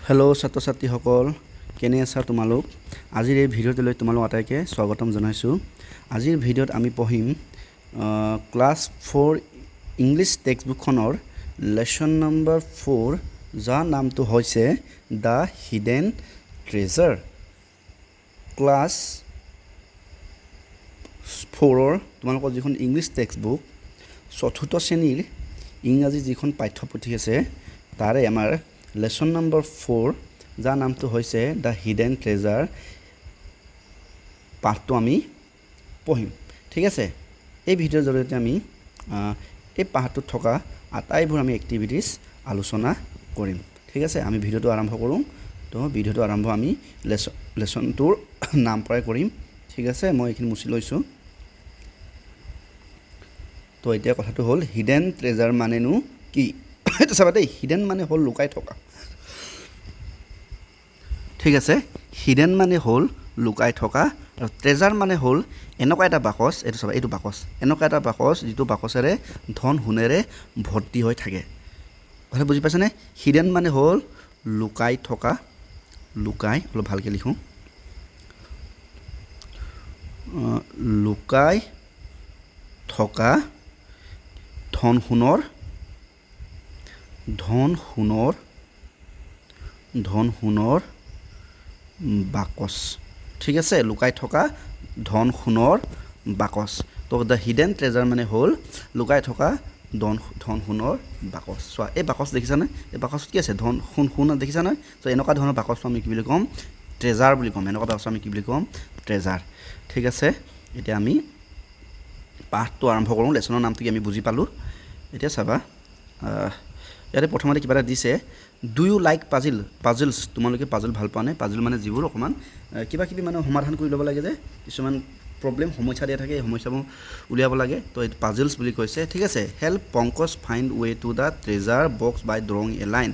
Hello' ছাত্ৰ ছাত্ৰীসকল কেনে আছা তোমালোক আজিৰ এই ভিডিঅ'টোলৈ তোমালোক আটাইকে স্বাগতম জনাইছোঁ আজিৰ ভিডিঅ'ত আমি পঢ়িম ক্লাছ 4 ইংলিছ টেক্সটবুকখনৰ লেসন নম্বৰ 4 যাৰ নামটো হৈছে দ্য হিডেন ট্ৰেজাৰ ক্লাছ 4ৰ তোমালোকৰ যিখন ইংলিছ টেক্সটবুক চতুৰ্থ শ্ৰেণীৰ ইংৰাজী যিখন পাঠ্যপুথি আছে তাৰে আমাৰ লেসন নম্বৰ 4 যাৰ নামটো হৈছে দ্য হিডেন ট্ৰেজাৰ পাঠটো আমি পঢ়িম ঠিক আছে এই ভিডিঅ'ৰ জৰিয়তে আমি এই পাঠটোত থকা আটাইবোৰ আমি এক্টিভিটিজ আলোচনা কৰিম ঠিক আছে আমি ভিডিঅ'টো আৰম্ভ কৰোঁ তো ভিডিঅ'টো আৰম্ভ আমি লেসনটোৰ নাম পৰাই কৰিম ঠিক আছে মই এইখিনি মুছি লৈছোঁ তো এতিয়া কথাটো হ'ল হিডেন ট্ৰেজাৰ মানেনো কি এটা চাবা দেই হিডেন মানে হ'ল লুকাই থকা ঠিক আছে হিডেন মানে হ'ল লুকাই থকা আৰু ট্ৰেজাৰ মানে হ'ল এনেকুৱা এটা বাকচ এইটো চাবা এইটো বাকচ এনেকুৱা এটা বাকচ যিটো বাকচেৰে ধন সোণেৰে ভৰ্তি হৈ থাকে কথা বুজি পাইছানে হিডেন মানে হ'ল লুকাই থকা লুকাই অলপ ভালকৈ লিখোঁ লুকাই থকা ধন সোণৰ বাকচ ঠিক আছে লুকাই থকা ধন সোণৰ বাকচ তো দ্য হিডেন ট্ৰেজাৰ মানে হ'ল লুকাই থকা ধন সোণৰ বাকচ চোৱা এই বাকচ দেখিছানে এই বাকচত কি আছে ধন সোণ দেখিছা নহয় তো এনেকুৱা ধৰণৰ বাকচটো আমি কি বুলি ক'ম ট্ৰেজাৰ বুলি ক'ম এনেকুৱা বাকচ আমি কি বুলি ক'ম ট্ৰেজাৰ ঠিক আছে এতিয়া আমি পাঠটো আৰম্ভ কৰোঁ লেসনৰ নামটো কি আমি বুজি পালোঁ এতিয়া চাবা ইয়াতে প্ৰথমতে কিবা এটা দিছে ডু ইউ লাইক পাজলছ তোমালোকে পাজল ভাল পোৱা নে পাজল মানে যিবোৰ অকণমান কিবা কিবি মানে সমাধান কৰি ল'ব লাগে যে কিছুমান প্ৰব্লেম সমস্যা দিয়া থাকে এই সমস্যাবোৰ উলিয়াব লাগে তো এইটো পাজলছ বুলি কৈছে ঠিক আছে help Pankaj find way to the treasure box by drawing a line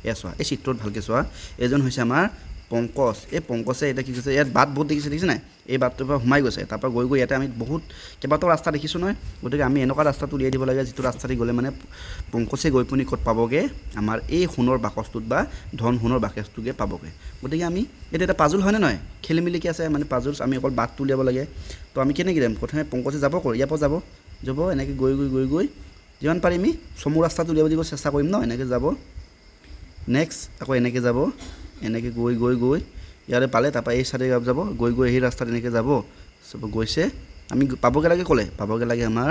এয়া চোৱা এই চিত্ৰত ভালকৈ চোৱা এজন হৈছে আমাৰ পংকজ এই পংকজে এতিয়া কি কৈছে ইয়াত বাট বহুত দেখিছে নাই এই বাটটোৰ পৰা সোমাই গৈছে তাৰপৰা গৈ ইয়াতে আমি বহুত কেইবাটাও ৰাস্তা দেখিছোঁ নহয় গতিকে আমি এনেকুৱা ৰাস্তাটো উলিয়াই দিব লাগে যিটো ৰাস্তাদি গ'লে মানে পংকজে গৈ পিনি ক'ত পাবগৈ আমাৰ এই সোণৰ বাকচটোত বা ধন সোণৰ বাকচটোকে পাবগৈ গতিকে আমি এইটো এটা পাজল হয়নে নহয় খেলি মেলি কি আছে মানে পাজলছ আমি অকল বাটটো উলিয়াব লাগে তো আমি কেনেকৈ যাম প্ৰথমে পংকজে যাব ইয়াৰ পৰা যাব এনেকৈ গৈ যিমান পাৰি আমি চমু ৰাস্তাটো উলিয়াব দিব চেষ্টা কৰিম ন এনেকৈ যাব নেক্সট আকৌ এনেকৈ যাব এনেকৈ গৈ ইয়াৰে পালে তাৰপৰা এই চাইডে যাব গৈ সেই ৰাস্তাত এনেকৈ যাব চব গৈছে আমি পাবগৈ লাগে ক'লে পাবগৈ লাগে আমাৰ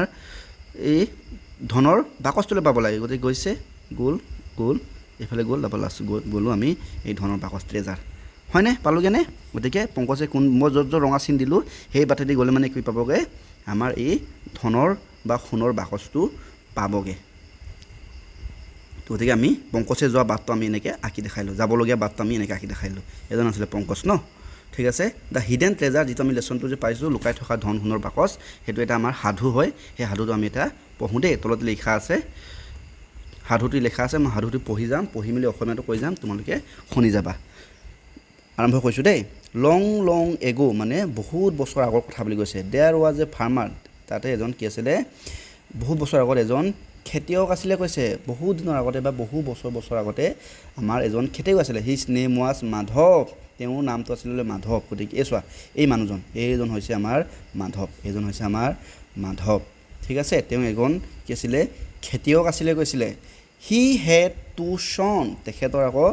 এই ধনৰ বাকচটোলৈ পাব লাগে গতিকে গৈছে গ'ল এইফালে গ'ল তাৰপৰা লাষ্ট গ'লোঁ আমি এই ধনৰ বাকচ ট্ৰেজাৰ হয়নে পালোগৈনে গতিকে পংকজে মই য'ত ৰঙা চিন দিলোঁ সেই বাটেদি গ'লে মানে কি পাবগৈ আমাৰ এই ধনৰ বা সোণৰ বাকচটো পাবগৈ গতিকে আমি পংকজে যোৱা বাটটো আমি এনেকৈ আঁকি দেখাইলোঁ যাবলগীয়া বাটটো আমি এনেকৈ আঁকি দেখাইলোঁ এজন আছিলে পংকজ ন ঠিক আছে দ্য হিডেন ট্ৰেজাৰ যিটো আমি লেসনটো যে পাইছোঁ লুকাই থকা ধন সোণৰ বাকচ সেইটো এটা আমাৰ সাধু হয় সেই সাধুটো আমি এটা পঢ়োঁ দেই তলত লিখা আছে সাধুটি লিখা আছে মই সাধুটি পঢ়ি যাম পঢ়ি মেলি অসমীয়াটো কৈ যাম তোমালোকে শুনি যাবা আৰম্ভ কৰিছোঁ দেই লং এগো মানে বহুত বছৰ আগৰ কথা বুলি কৈছে দেয়াৰ ৱাজ এ ফাৰ্মাৰ তাতে এজন কি আছিলে বহুত বছৰ আগত এজন খেতিয়ক আছিলে কৈছে বহুত দিনৰ আগতে বা বহু বছৰ আগতে আমাৰ এজন খেতিয়ক আছিলে হিজ নেম ৱাজ মাধৱ তেওঁৰ নামটো আছিলে মাধৱ গতিকে এই চোৱা এই মানুহজন এইজন হৈছে আমাৰ মাধৱ ঠিক আছে তেওঁ এজন কি আছিলে খেতিয়ক আছিলে কৈছিলে হি হেড টু চন তেখেতৰ আকৌ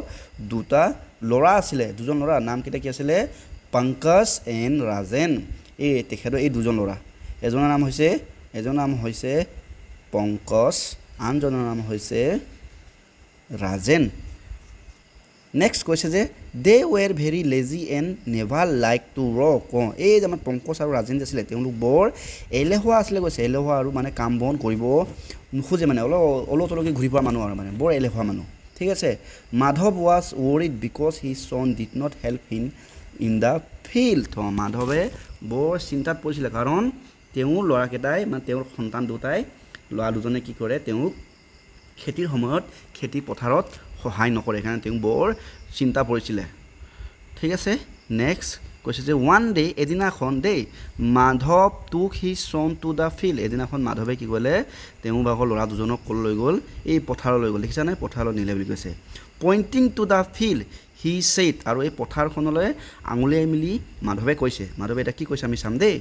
দুটা ল'ৰা আছিলে দুজন ল'ৰা নামকেইটা কি আছিলে পংকজ এণ্ড ৰাজেন তেখেতৰ এই দুজন ল'ৰা এজনৰ নাম হৈছে পংকজ আনজনৰ নাম হৈছে ৰাজেন নেক্সট কৈছে যে they were very lazy and never like to work এই যে আমাৰ পংকজ আৰু ৰাজেন যে আছিলে তেওঁলোক বৰ এলেহুৱা আছিলে কৈছে এলেহুৱা আৰু মানে কাম বন কৰিব নোখোজে মানে অলপ তলকৈ ঘূৰি ফুৰা মানুহ আৰু মানে বৰ এলেহুৱা মানুহ ঠিক আছে Madhav was worried because he son did not help him in the field মাধৱে বৰ চিন্তাত পৰিছিলে কাৰণ তেওঁৰ ল'ৰাকেইটাই মানে তেওঁৰ সন্তান দুটাই ল'ৰা দুজনে কি কৰে তেওঁক খেতিৰ সময়ত খেতি পথাৰত সহায় নকৰে সেইকাৰণে তেওঁ বৰ চিন্তা পৰিছিলে ঠিক আছে নেক্সট কৈছে যে ওৱান ডে এদিনাখন দেই মাধৱ টুক হি চন টু দ্য ফিল্ড এদিনাখন মাধৱে কি কৰিলে তেওঁ ভাগৰ ল'ৰা দুজনক ক'লৈ লৈ গ'ল এই পথাৰলৈ গ'ল দেখিছানে পথাৰলৈ নিলে বুলি কৈছে pointing two the field he said আৰু এই পথাৰখনলৈ আঙুলিয়াই মেলি মাধৱে কৈছে মাধৱে এতিয়া কি কৈছে আমি চাম দেই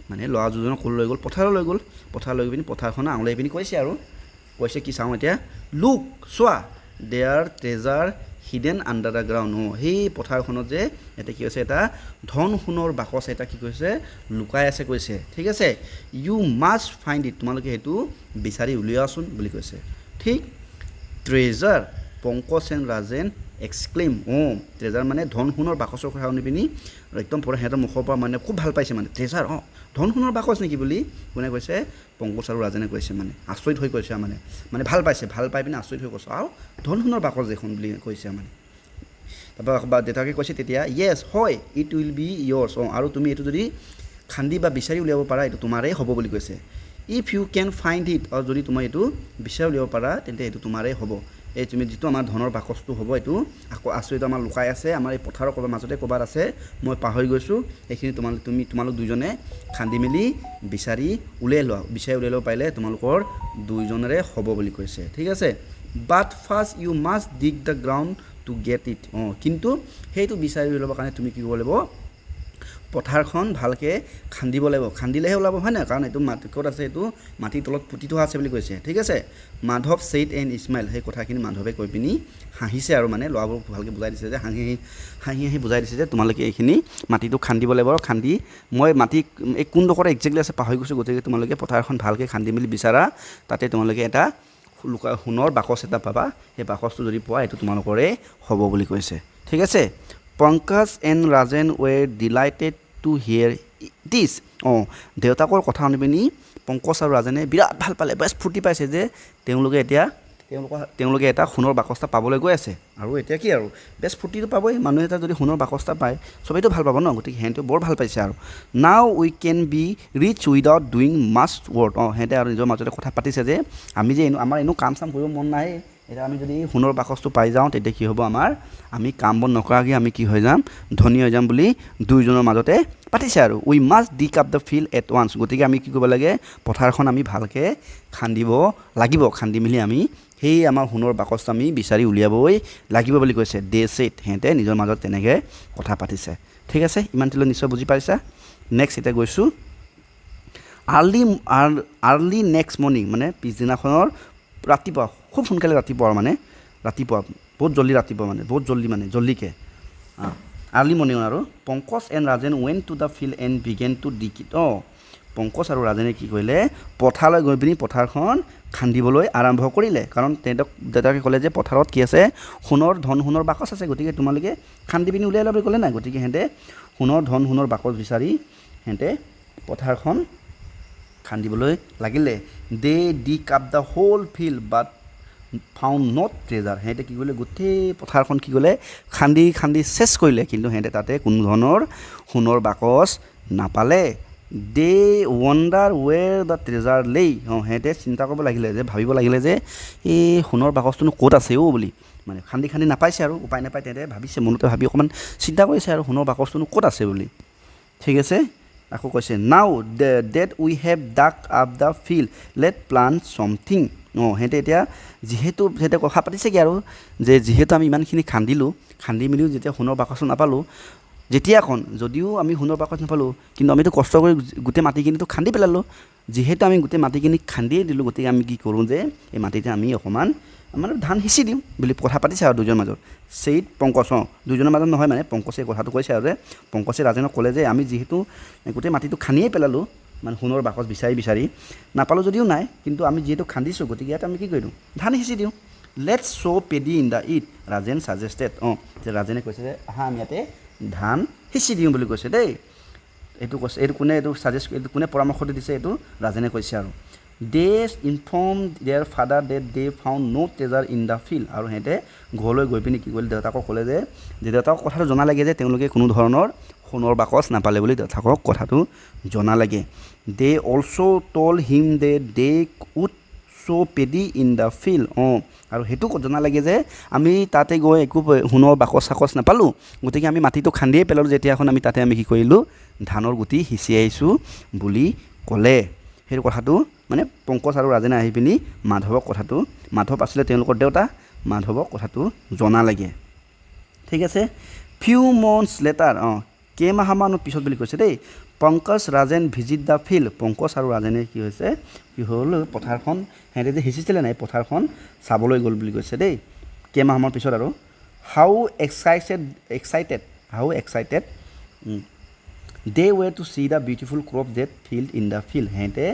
মানে ল'ৰা দুজনক ক'লৈ লৈ গ'ল পথাৰলৈ গ'ল পথাৰলৈ গৈ পিনি পথাৰখনত আঙুলিয়াই পিনি কৈছে আৰু কৈছে কি চাওঁ এতিয়া লুক চোৱা there treasure hidden under the ground সেই পথাৰখনত যে এতিয়া কি হৈছে এটা ধন সোণৰ বাকচ এটা কি কৈছে লুকাই আছে কৈছে ঠিক আছে ইউ মাষ্ট ফাইণ্ড ইট তোমালোকে সেইটো বিচাৰি উলিওৱাচোন বুলি কৈছে ঠিক treasure Pankaj and Rajen exclaim treasure মানে ধন সোণৰ বাকচৰ কথা শুনি পিনি একদম পূৰা সিহঁতৰ মুখৰ পৰা মানে খুব ভাল পাইছে মানে ট্ৰেজাৰ ধন সোণৰ বাকচ নেকি বুলি কোনে কৈছে পংকজ আৰু ৰাজেনে কৈছে মানে আচৰিত হৈ কৈছে মানে ভাল পাইছে ভাল পাই পিনে আচৰিত হৈ কৈছে আৰু ধন সোণৰ বাকচ দেখোন বুলি কৈছে মানে তাৰপৰা দেউতাকে কৈছে তেতিয়া য়েছ হয় ইট উইল বি ইয়ৰ্ছ আৰু তুমি এইটো যদি খান্দি বা বিচাৰি উলিয়াব পাৰা এইটো তোমাৰেই হ'ব বুলি কৈছে if you can find it আৰু যদি তোমাৰ এইটো বিচাৰি উলিয়াব পাৰা তেন্তে এইটো তোমাৰেই হ'ব এই তুমি যিটো আমাৰ ধনৰ বাকচটো হ'ব এইটো আকৌ আচৰিত আমাৰ লুকাই আছে আমাৰ এই পথাৰৰ ক'ৰবাত মাজতে ক'ৰবাত আছে মই পাহৰি গৈছোঁ এইখিনি তোমালোক দুজনে খান্দি মেলি বিচাৰি উলিয়াই ল'ব পাৰিলে তোমালোকৰ দুইজনেৰে হ'ব বুলি কৈছে ঠিক আছে but first you must dig the ground to get it কিন্তু সেইটো বিচাৰি উলিয়াবৰ কাৰণে তুমি কি কৰিব লাগিব পথাৰখন ভালকৈ খান্দিব লাগিব খান্দিলেহে ওলাব হয় নাই কাৰণ এইটো মাটি ক'ত আছে এইটো মাটিৰ তলত পুতি থোৱা আছে বুলি কৈছে ঠিক আছে মাধৱ ছেইড এণ্ড ইছমাইল সেই কথাখিনি মাধৱে কৈ পিনি হাঁহিছে আৰু মানে ল'ৰাবোৰক ভালকৈ বুজাই দিছে যে হাঁহি বুজাই দিছে যে তোমালোকে এইখিনি মাটিটো খান্দিব লাগিব আৰু খান্দি মই মাটি এই কোনডোখৰত একজেক্টলি আছে পাহৰি গৈছোঁ গতিকে তোমালোকে পথাৰখন ভালকৈ খান্দি মেলি বিচাৰা তাতে তোমালোকে এটা সোণৰ বাকচ এটা পাবা সেই বাকচটো যদি পোৱা এইটো তোমালোকৰে হ'ব বুলি কৈছে ঠিক আছে Pankaj and Rajen were delighted to hear this দেউতাকৰ কথা শুনি পিনি পংকজ আৰু ৰাজেনে বিৰাট ভাল পালে বেছ ফূৰ্তি পাইছে যে তেওঁলোকে এটা সোণৰ বাকচ এটা পাবলৈ গৈ আছে আৰু এতিয়া কি আৰু বেছ ফূৰ্তিটো পাবই মানুহ এটা যদি সোণৰ বাকচ এটা পায় চবেইতো ভাল পাব ন গতিকে সিহঁতে বৰ ভাল পাইছে আৰু now we can be rich without doing must work সিহঁতে আৰু নিজৰ মাজতে কথা পাতিছে যে আমি যে আমাৰ এনেও কাম চাম কৰিব মন নাই এতিয়া আমি যদি সোণৰ বাকচটো পাই যাওঁ তেতিয়া কি হ'ব আমি কাম বন নকৰাকৈ আমি কি হৈ যাম ধনী হৈ যাম বুলি দুইজনৰ মাজতে পাতিছে আৰু we must dig up the field at once গতিকে আমি কি কৰিব লাগে পথাৰখন আমি ভালকৈ খান্দিব লাগিব খান্দি মেলি আমি সেই আমাৰ সোণৰ বাকচটো আমি বিচাৰি উলিয়াবই লাগিব বুলি কৈছে দে ছেইড সিহঁতে নিজৰ মাজত তেনেকৈ কথা পাতিছে ঠিক আছে ইমানটোলৈ নিশ্চয় বুজি পাইছা নেক্সট এতিয়া গৈছোঁ আৰ্লি নেক্সট মৰ্ণিং মানে পিছদিনাখনৰ ৰাতিপুৱা খুব সোনকালে ৰাতিপুৱা মানে ৰাতিপুৱা বহুত জল্দি জল্দিকৈ আৰ্লি মৰ্ণিং আৰু পংকজ এণ্ড ৰাজেন ৱেন to the field and began to dig it Pankaj আৰু ৰাজেনে কি কৰিলে পথাৰলৈ গৈ পিনি পথাৰখন খান্দিবলৈ আৰম্ভ কৰিলে কাৰণ দেউতাকে ক'লে যে পথাৰত কি আছে ধন সোণৰ বাকচ আছে গতিকে তোমালোকে খান্দি পিনি উলিয়াই ল'বলৈ ক'লে নাই গতিকে সিহঁতে ধন সোণৰ বাকচ বিচাৰি সিহঁতে পথাৰখন খান্দিবলৈ লাগিলে they dig up the whole field but found not treasure সিহঁতে কি কৰিলে গোটেই পথাৰখন কি কৰিলে খান্দি চেছ কৰিলে কিন্তু সিহঁতে তাতে কোনো ধৰণৰ সোণৰ বাকচ নাপালে দে ৱণ্ডাৰ ৱেৰ দ্য ট্ৰেজাৰ লেই সিহঁতে চিন্তা কৰিব লাগিলে যে ভাবিব লাগিলে যে এই সোণৰ বাকচটোনো ক'ত আছে বুলি মানে খান্দি নাপাইছে আৰু উপায় নাপায় তেহেঁতে ভাবিছে মনতে ভাবি অকণমান চিন্তা কৰিছে আৰু সোণৰ বাকচটোনো ক'ত আছে বুলি ঠিক আছে আকৌ কৈছে now that we have dug up the field let plan something সিহঁতে এতিয়া সিহঁতে কথা পাতিছেগৈ আৰু যে যিহেতু আমি ইমানখিনি খান্দি মেলিও যেতিয়া সোণৰ বাকচটো নাপালোঁ যদিও আমি সোণৰ বাকচ নাপালোঁ কিন্তু আমিতো কষ্ট কৰি গোটেই মাটিখিনিতো খান্দি পেলালোঁ যিহেতু আমি গোটেই মাটিখিনি খান্দিয়ে দিলোঁ গতিকে আমি কি কৰোঁ যে এই মাটিতে আমি অকণমান ধান সিঁচি দিওঁ বুলি কথা পাতিছে আৰু দুজনৰ মাজত ছেইড পংকজ দুজনৰ মাজত নহয় মানে পংকজে কথাটো কৈছে আৰু যে পংকজে ৰাজেনক ক'লে যে আমি যিহেতু গোটেই মাটিটো খান্দিয়ে পেলালোঁ সোণৰ বাকচ বিচাৰি নাপালোঁ যদিও নাই কিন্তু আমি যিহেতু খান্দিছোঁ গতিকে ইয়াত আমি কি কৰি দিওঁ ধান সিঁচি দিওঁ let's sow' paddy in the it Rajen suggested যে ৰাজেনে কৈছে যে আমি ইয়াতে ধান সিঁচি দিওঁ বুলি কৈছে দেই কোনে পৰামৰ্শটো দিছে এইটো ৰাজেনে কৈছে আৰু they inform their father that they found no' treasure in the field আৰু সিহঁতে ঘৰলৈ গৈ পিনি কি কৰিলে দেউতাকক ক'লে যে দেউতাকক কথাটো জনালাগে যে তেওঁলোকে কোনো ধৰণৰ সোণৰ বাকচ নাপালে বুলি দেউতাকক কথাটো জনালাগে they also' told him they would sow' paddy in the field আৰু সেইটো জনালাগে যে আমি তাতে গৈ একো সোণৰ বাকচ নাপালোঁ গতিকে আমি মাটিটো খান্দিয়ে পেলালোঁ যেতিয়াখন আমি তাতে আমি কি কৰিলোঁ ধানৰ গুটি সিঁচি আহিছোঁ বুলি ক'লে সেইটো কথাটো মানে পংকজ আৰু ৰাজেনে আহি পিনি মাধৱ আছিলে তেওঁলোকৰ দেউতা মাধৱক কথাটো জনা লাগে ঠিক আছে ফিউ মন্থছ লেটাৰ কেইমাহমানৰ পিছত বুলি কৈছে দেই Pankaj Rajen visit the field Pankaj আৰু ৰাজেনে কি হৈছে কি হ'ল পথাৰখন সিহঁতে যে সিঁচিছিলে নাই পথাৰখন চাবলৈ গ'ল বুলি কৈছে দেই কেইমাহমানৰ পিছত আৰু how excited they were to see the beautiful crop that field in the field সিহঁতে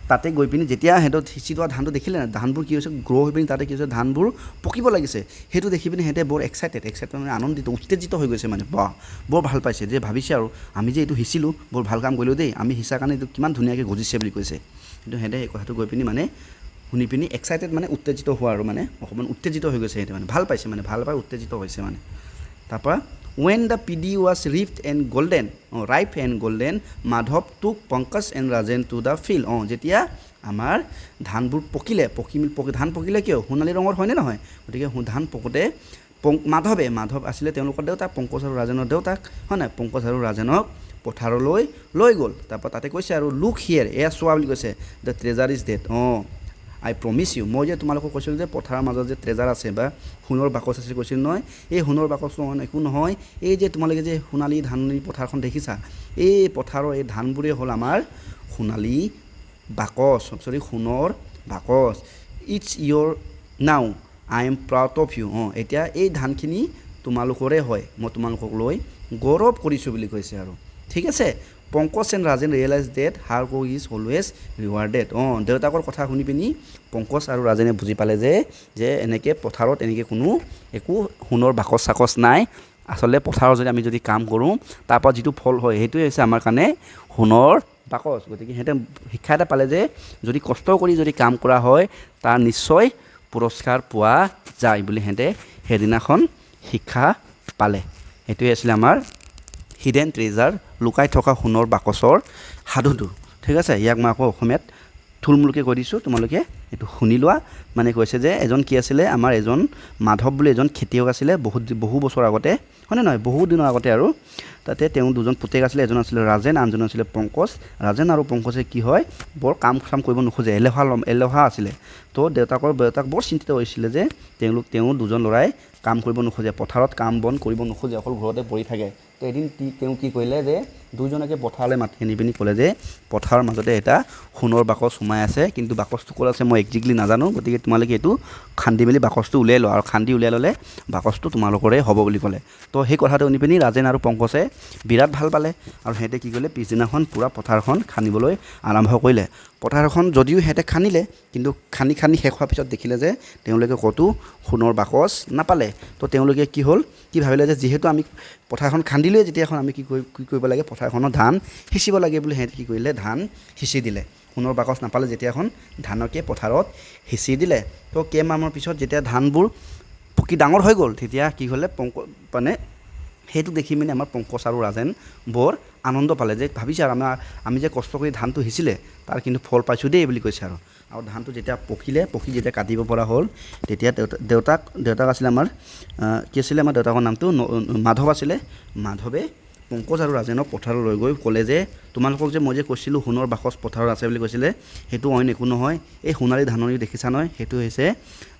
তাতে গৈ পিনি যেতিয়া সিহঁতক সিঁচি থোৱা ধানটো দেখিলে না ধানবোৰ কি হৈছে গ্ৰ' হৈ পিনি তাতে কি হৈছে ধানবোৰ পকিব লাগিছে সেইটো দেখি পিনি সিহঁতে বৰ এক্সাইটেড মানে আনন্দিত উত্তেজিত হৈ গৈছে মানে বাহ বৰ ভাল পাইছে যে ভাবিছে আৰু আমি যে এইটো সিঁচিলোঁ বৰ ভাল কাম কৰিলোঁ দেই আমি সিঁচাৰ কাৰণে এইটো কিমান ধুনীয়াকৈ গজিছে বুলি কৈছে কিন্তু সিহঁতে এই কথাটো গৈ পিনি মানে শুনি পিনি এক্সাইটেড মানে উত্তেজিত হোৱা আৰু মানে অকণমান উত্তেজিত হৈ গৈছে সিহঁতে মানে ভাল পাইছে মানে ভাল পাই উত্তেজিত হৈছে মানে তাৰপৰা when the PD was ripe and golden Madhav took Pankaj and Rajen to the field যেতিয়া আমাৰ ধানবোৰ ধান পকিলে কিয় সোণালী ৰঙৰ হয়নে নহয় গতিকে ধান পকোতে মাধৱ আছিলে তেওঁলোকৰ দেউতাক পংকজ আৰু ৰাজেনৰ দেউতাক হয় নাই পংকজ আৰু ৰাজেনক পথাৰলৈ লৈ গ'ল তাৰপৰা তাতে কৈছে আৰু লুক হিয়াৰ এয়া চোৱা বুলি কৈছে the treasure is dead I promise you মই যে তোমালোকক কৈছিলোঁ যে পথাৰৰ মাজত যে ট্ৰেজাৰ আছে বা সোণৰ বাকচ আছে কৈছিলোঁ নহয় এই সোণৰ বাকচ একো নহয় এই যে তোমালোকে যে সোণালী ধাননি পথাৰখন দেখিছা এই পথাৰৰ এই ধানবোৰেই হ'ল আমাৰ সোণালী বাকচ সোণৰ বাকচ it's your now I am proud of you এতিয়া এই ধানখিনি তোমালোকৰে হয় মই তোমালোকক লৈ গৌৰৱ কৰিছোঁ বুলি কৈছে আৰু ঠিক আছে Pankaj and Rajen realize that hard work is always rewarded দেউতাকৰ কথা শুনি পিনি পংকজ আৰু ৰাজেনে বুজি পালে যে এনেকৈ পথাৰত এনেকৈ কোনো একো সোণৰ বাকচ চাকচ নাই আচলতে পথাৰত যদি আমি যদি কাম কৰোঁ তাৰপৰা যিটো ফল হয় সেইটোৱে হৈছে আমাৰ কাৰণে সোণৰ বাকচ গতিকে সিহঁতে শিক্ষা এটা পালে যে যদি কষ্ট কৰি যদি কাম কৰা হয় তাৰ নিশ্চয় পুৰস্কাৰ পোৱা যায় বুলি সিহঁতে সেইদিনাখন শিক্ষা পালে সেইটোৱে আছিলে আমাৰ হিডেন ট্ৰেজাৰ লুকাই থকা সোণৰ বাকচৰ সাধুটো ঠিক আছে ইয়াক মই আকৌ অসমীয়াত থুলমূলকৈ কৈ দিছোঁ তোমালোকে এইটো শুনি লোৱা মানে কৈছে যে এজন কি আছিলে আমাৰ এজন মাধৱ বুলি এজন খেতিয়ক আছিলে বহু বছৰ আগতে হয়নে নহয় বহু দিনৰ আগতে আৰু তাতে তেওঁ দুজন পুতেক আছিলে এজন আছিলে ৰাজেন আনজন আছিলে পংকজ ৰাজেন আৰু পংকজে কি হয় বৰ কাম কৰিব নোখোজে এলেহুৱা আছিলে তো দেউতাক বৰ চিন্তিত হৈছিলে যে তেওঁ দুজন ল'ৰাই কাম কৰিব নোখোজে পথাৰত কাম বন কৰিব নোখোজে অকল ঘৰতে পৰি থাকে তো এদিন তেওঁ কি কৰিলে যে দুইজনকে পথাৰলৈ মাতি আনি পিনি ক'লে যে পথাৰৰ মাজতে এটা সোণৰ বাকচ সোমাই আছে কিন্তু বাকচটো ক'ত আছে মই একজেক্টলি নাজানো গতিকে তোমালোকে এইটো খান্দি মেলি বাকচটো উলিয়াই লোৱা আৰু খান্দি উলিয়াই ল'লে বাকচটো তোমালোকৰে হ'ব বুলি ক'লে তো সেই কথাটো শুনি পিনি ৰাজেন আৰু পংকজে বিৰাট ভাল পালে আৰু সিহঁতে কি কৰিলে পিছদিনাখন পূৰা পথাৰখন খান্দিবলৈ আৰম্ভ কৰিলে পথাৰখন যদিও সিহঁতে খান্দিলে কিন্তু খান্দি শেষ হোৱাৰ পিছত দেখিলে যে তেওঁলোকে ক'তো সোণৰ বাকচ নাপালে তো তেওঁলোকে কি ভাবিলে যে যিহেতু আমি পথাৰখন খান্দিলোৱে যেতিয়া এখন আমি কি কৰিব লাগে পথাৰখনৰ ধান সিঁচিব লাগে বুলি সিহঁতে কি কৰিলে ধান সিঁচি দিলে সোণৰ বাকচ নাপালে যেতিয়া এখন ধানকে পথাৰত সিঁচি দিলে তো কেইমাহৰ পিছত যেতিয়া ধানবোৰ পকি ডাঙৰ হৈ গ'ল তেতিয়া কি হ'লে মানে সেইটো দেখি মানে আমাৰ পংকজ আৰু ৰাজেন বৰ আনন্দ পালে যে ভাবিছে আৰু আমি যে কষ্ট কৰি ধানটো সিঁচিলে তাৰ কিন্তু ফল পাইছোঁ দেই বুলি কৈছে আৰু ধানটো যেতিয়া পকি যেতিয়া কাটিব পৰা হ'ল তেতিয়া দেউতাক আছিলে আমাৰ কি আছিলে আমাৰ দেউতাকৰ নামটো মাধৱ আছিলে মাধৱে পংকজ আৰু ৰাজেনক পথাৰলৈ লৈ গৈ ক'লে যে তোমালোকক যে মই যে কৈছিলোঁ সোণৰ বাকচ পথাৰত আছে বুলি কৈছিলে সেইটো অইন একো নহয় এই সোণালী ধাননি দেখিছা নহয় সেইটো হৈছে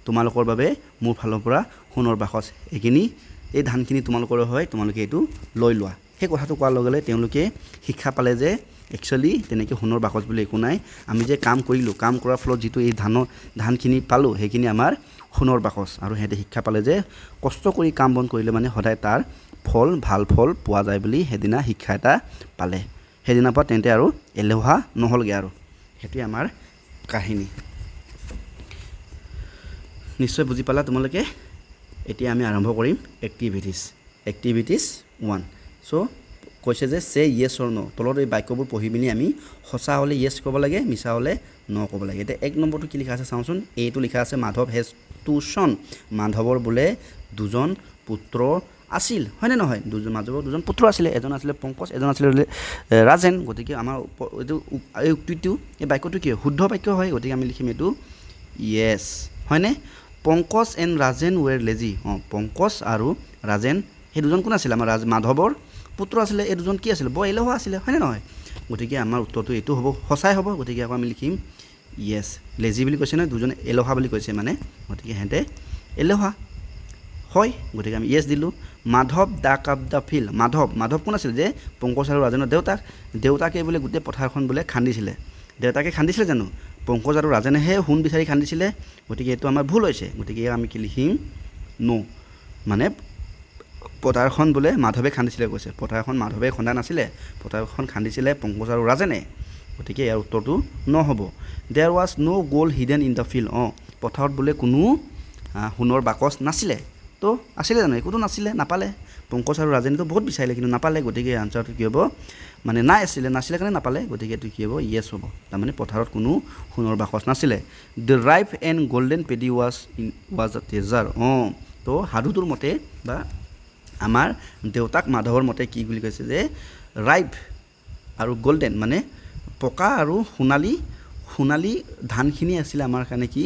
তোমালোকৰ বাবে মোৰ ফালৰ পৰা সোণৰ বাকচ এই ধানখিনি তোমালোকৰে হয় তোমালোকে এইটো লৈ লোৱা সেই কথাটো কোৱাৰ লগে লগে তেওঁলোকে শিক্ষা পালে যে একচুৱেলি তেনেকৈ সোণৰ বাকচ বুলি একো নাই আমি যে কাম কৰিলোঁ কাম কৰাৰ ফলত যিটো এই ধানখিনি পালোঁ সেইখিনি আমাৰ সোণৰ বাকচ আৰু সিহঁতে শিক্ষা পালে যে কষ্ট কৰি কাম বন কৰিলে মানে সদায় তাৰ ভাল ফল পোৱা যায় বুলি সেইদিনা শিক্ষা এটা পালে সেইদিনাৰ পৰা তেন্তে আৰু এলেহুৱা নহ'লগৈ আৰু সেইটোৱে আমাৰ কাহিনী নিশ্চয় বুজি পালা তোমালোকে এতিয়া আমি আৰম্ভ কৰিম এক্টিভিটিছ 1 চ' কৈছে যে চে য়েছ অৰ ন' তলত এই বাক্যবোৰ পঢ়ি পিনি আমি সঁচা হ'লে য়েছ ক'ব লাগে মিছা হ'লে ন ক'ব লাগে এতিয়া 1 নম্বৰটো কি লিখা আছে চাওঁচোন এইটো লিখা আছে মাধৱ হেজ 2 চন মাধৱৰ বোলে 2জন পুত্ৰ আছিল হয়নে নহয় মাধৱৰ 2জন পুত্ৰ আছিলে এজন আছিলে পংকজ এজন আছিলে ৰাজেন গতিকে আমাৰ এইটো এই উক্তিটো এই বাক্যটো কি শুদ্ধ বাক্য হয় গতিকে আমি লিখিম এইটো য়েছ হয়নে পংকজ এণ্ড ৰাজেন ৱেৰ লেজি পংকজ আৰু ৰাজেন সেই দুজন কোন আছিলে আমাৰ মাধৱৰ পুত্ৰ আছিলে এই দুজন কি আছিলে বৰ এলেহুৱা আছিলে হয়নে নহয় গতিকে আমাৰ উত্তৰটো এইটো হ'ব সঁচাই হ'ব গতিকে আকৌ আমি লিখিম ইয়েছ লেজি বুলি কৈছে নহয় দুজনে এলেহুৱা বুলি কৈছে মানে গতিকে সিহঁতে এলেহুৱা হয় গতিকে আমি ইয়েছ দিলোঁ মাধৱ ডাক আপ দ্য ফিল্ড মাধৱ কোন আছিল যে পংকজ আৰু ৰাজেনৰ দেউতাকে বোলে গোটেই পথাৰখন বোলে খান্দিছিলে দেউতাকে খান্দিছিলে জানো পংকজ আৰু ৰাজেনেহে সোণ বিচাৰি খান্দিছিলে গতিকে এইটো আমাৰ ভুল হৈছে গতিকে আমি কি লিখিম নো মানে পথাৰখন বোলে মাধৱে খান্দিছিলে কৈছে পথাৰখন মাধৱে খন্দা নাছিলে পথাৰখন খান্দিছিলে পংকজ আৰু ৰাজেনে গতিকে ইয়াৰ উত্তৰটো নহ'ব there was no' gold hidden in the field পথাৰত বোলে কোনো সোণৰ বাকচ নাছিলে তো আছিলে জানো একোতো নাছিলে নাপালে পংকজ আৰু ৰাজেনেতো বহুত বিচাৰিলে কিন্তু নাপালে গতিকে আনচাৰটো কি হ'ব মানে নাছিলে কাৰণে নাপালে গতিকে এইটো কি হ'ব ইয়েছ হ'ব তাৰমানে পথাৰত কোনো সোণৰ বাকচ নাছিলে the ripe and golden paddy was আ ট্ৰেজাৰ তো সাধুটোৰ মতে বা আমাৰ দেউতাক মাধৱৰ মতে কি বুলি কৈছে যে ৰাইপ আৰু গল্ডেন মানে পকা আৰু সোণালী ধানখিনি আছিলে আমাৰ কাৰণে কি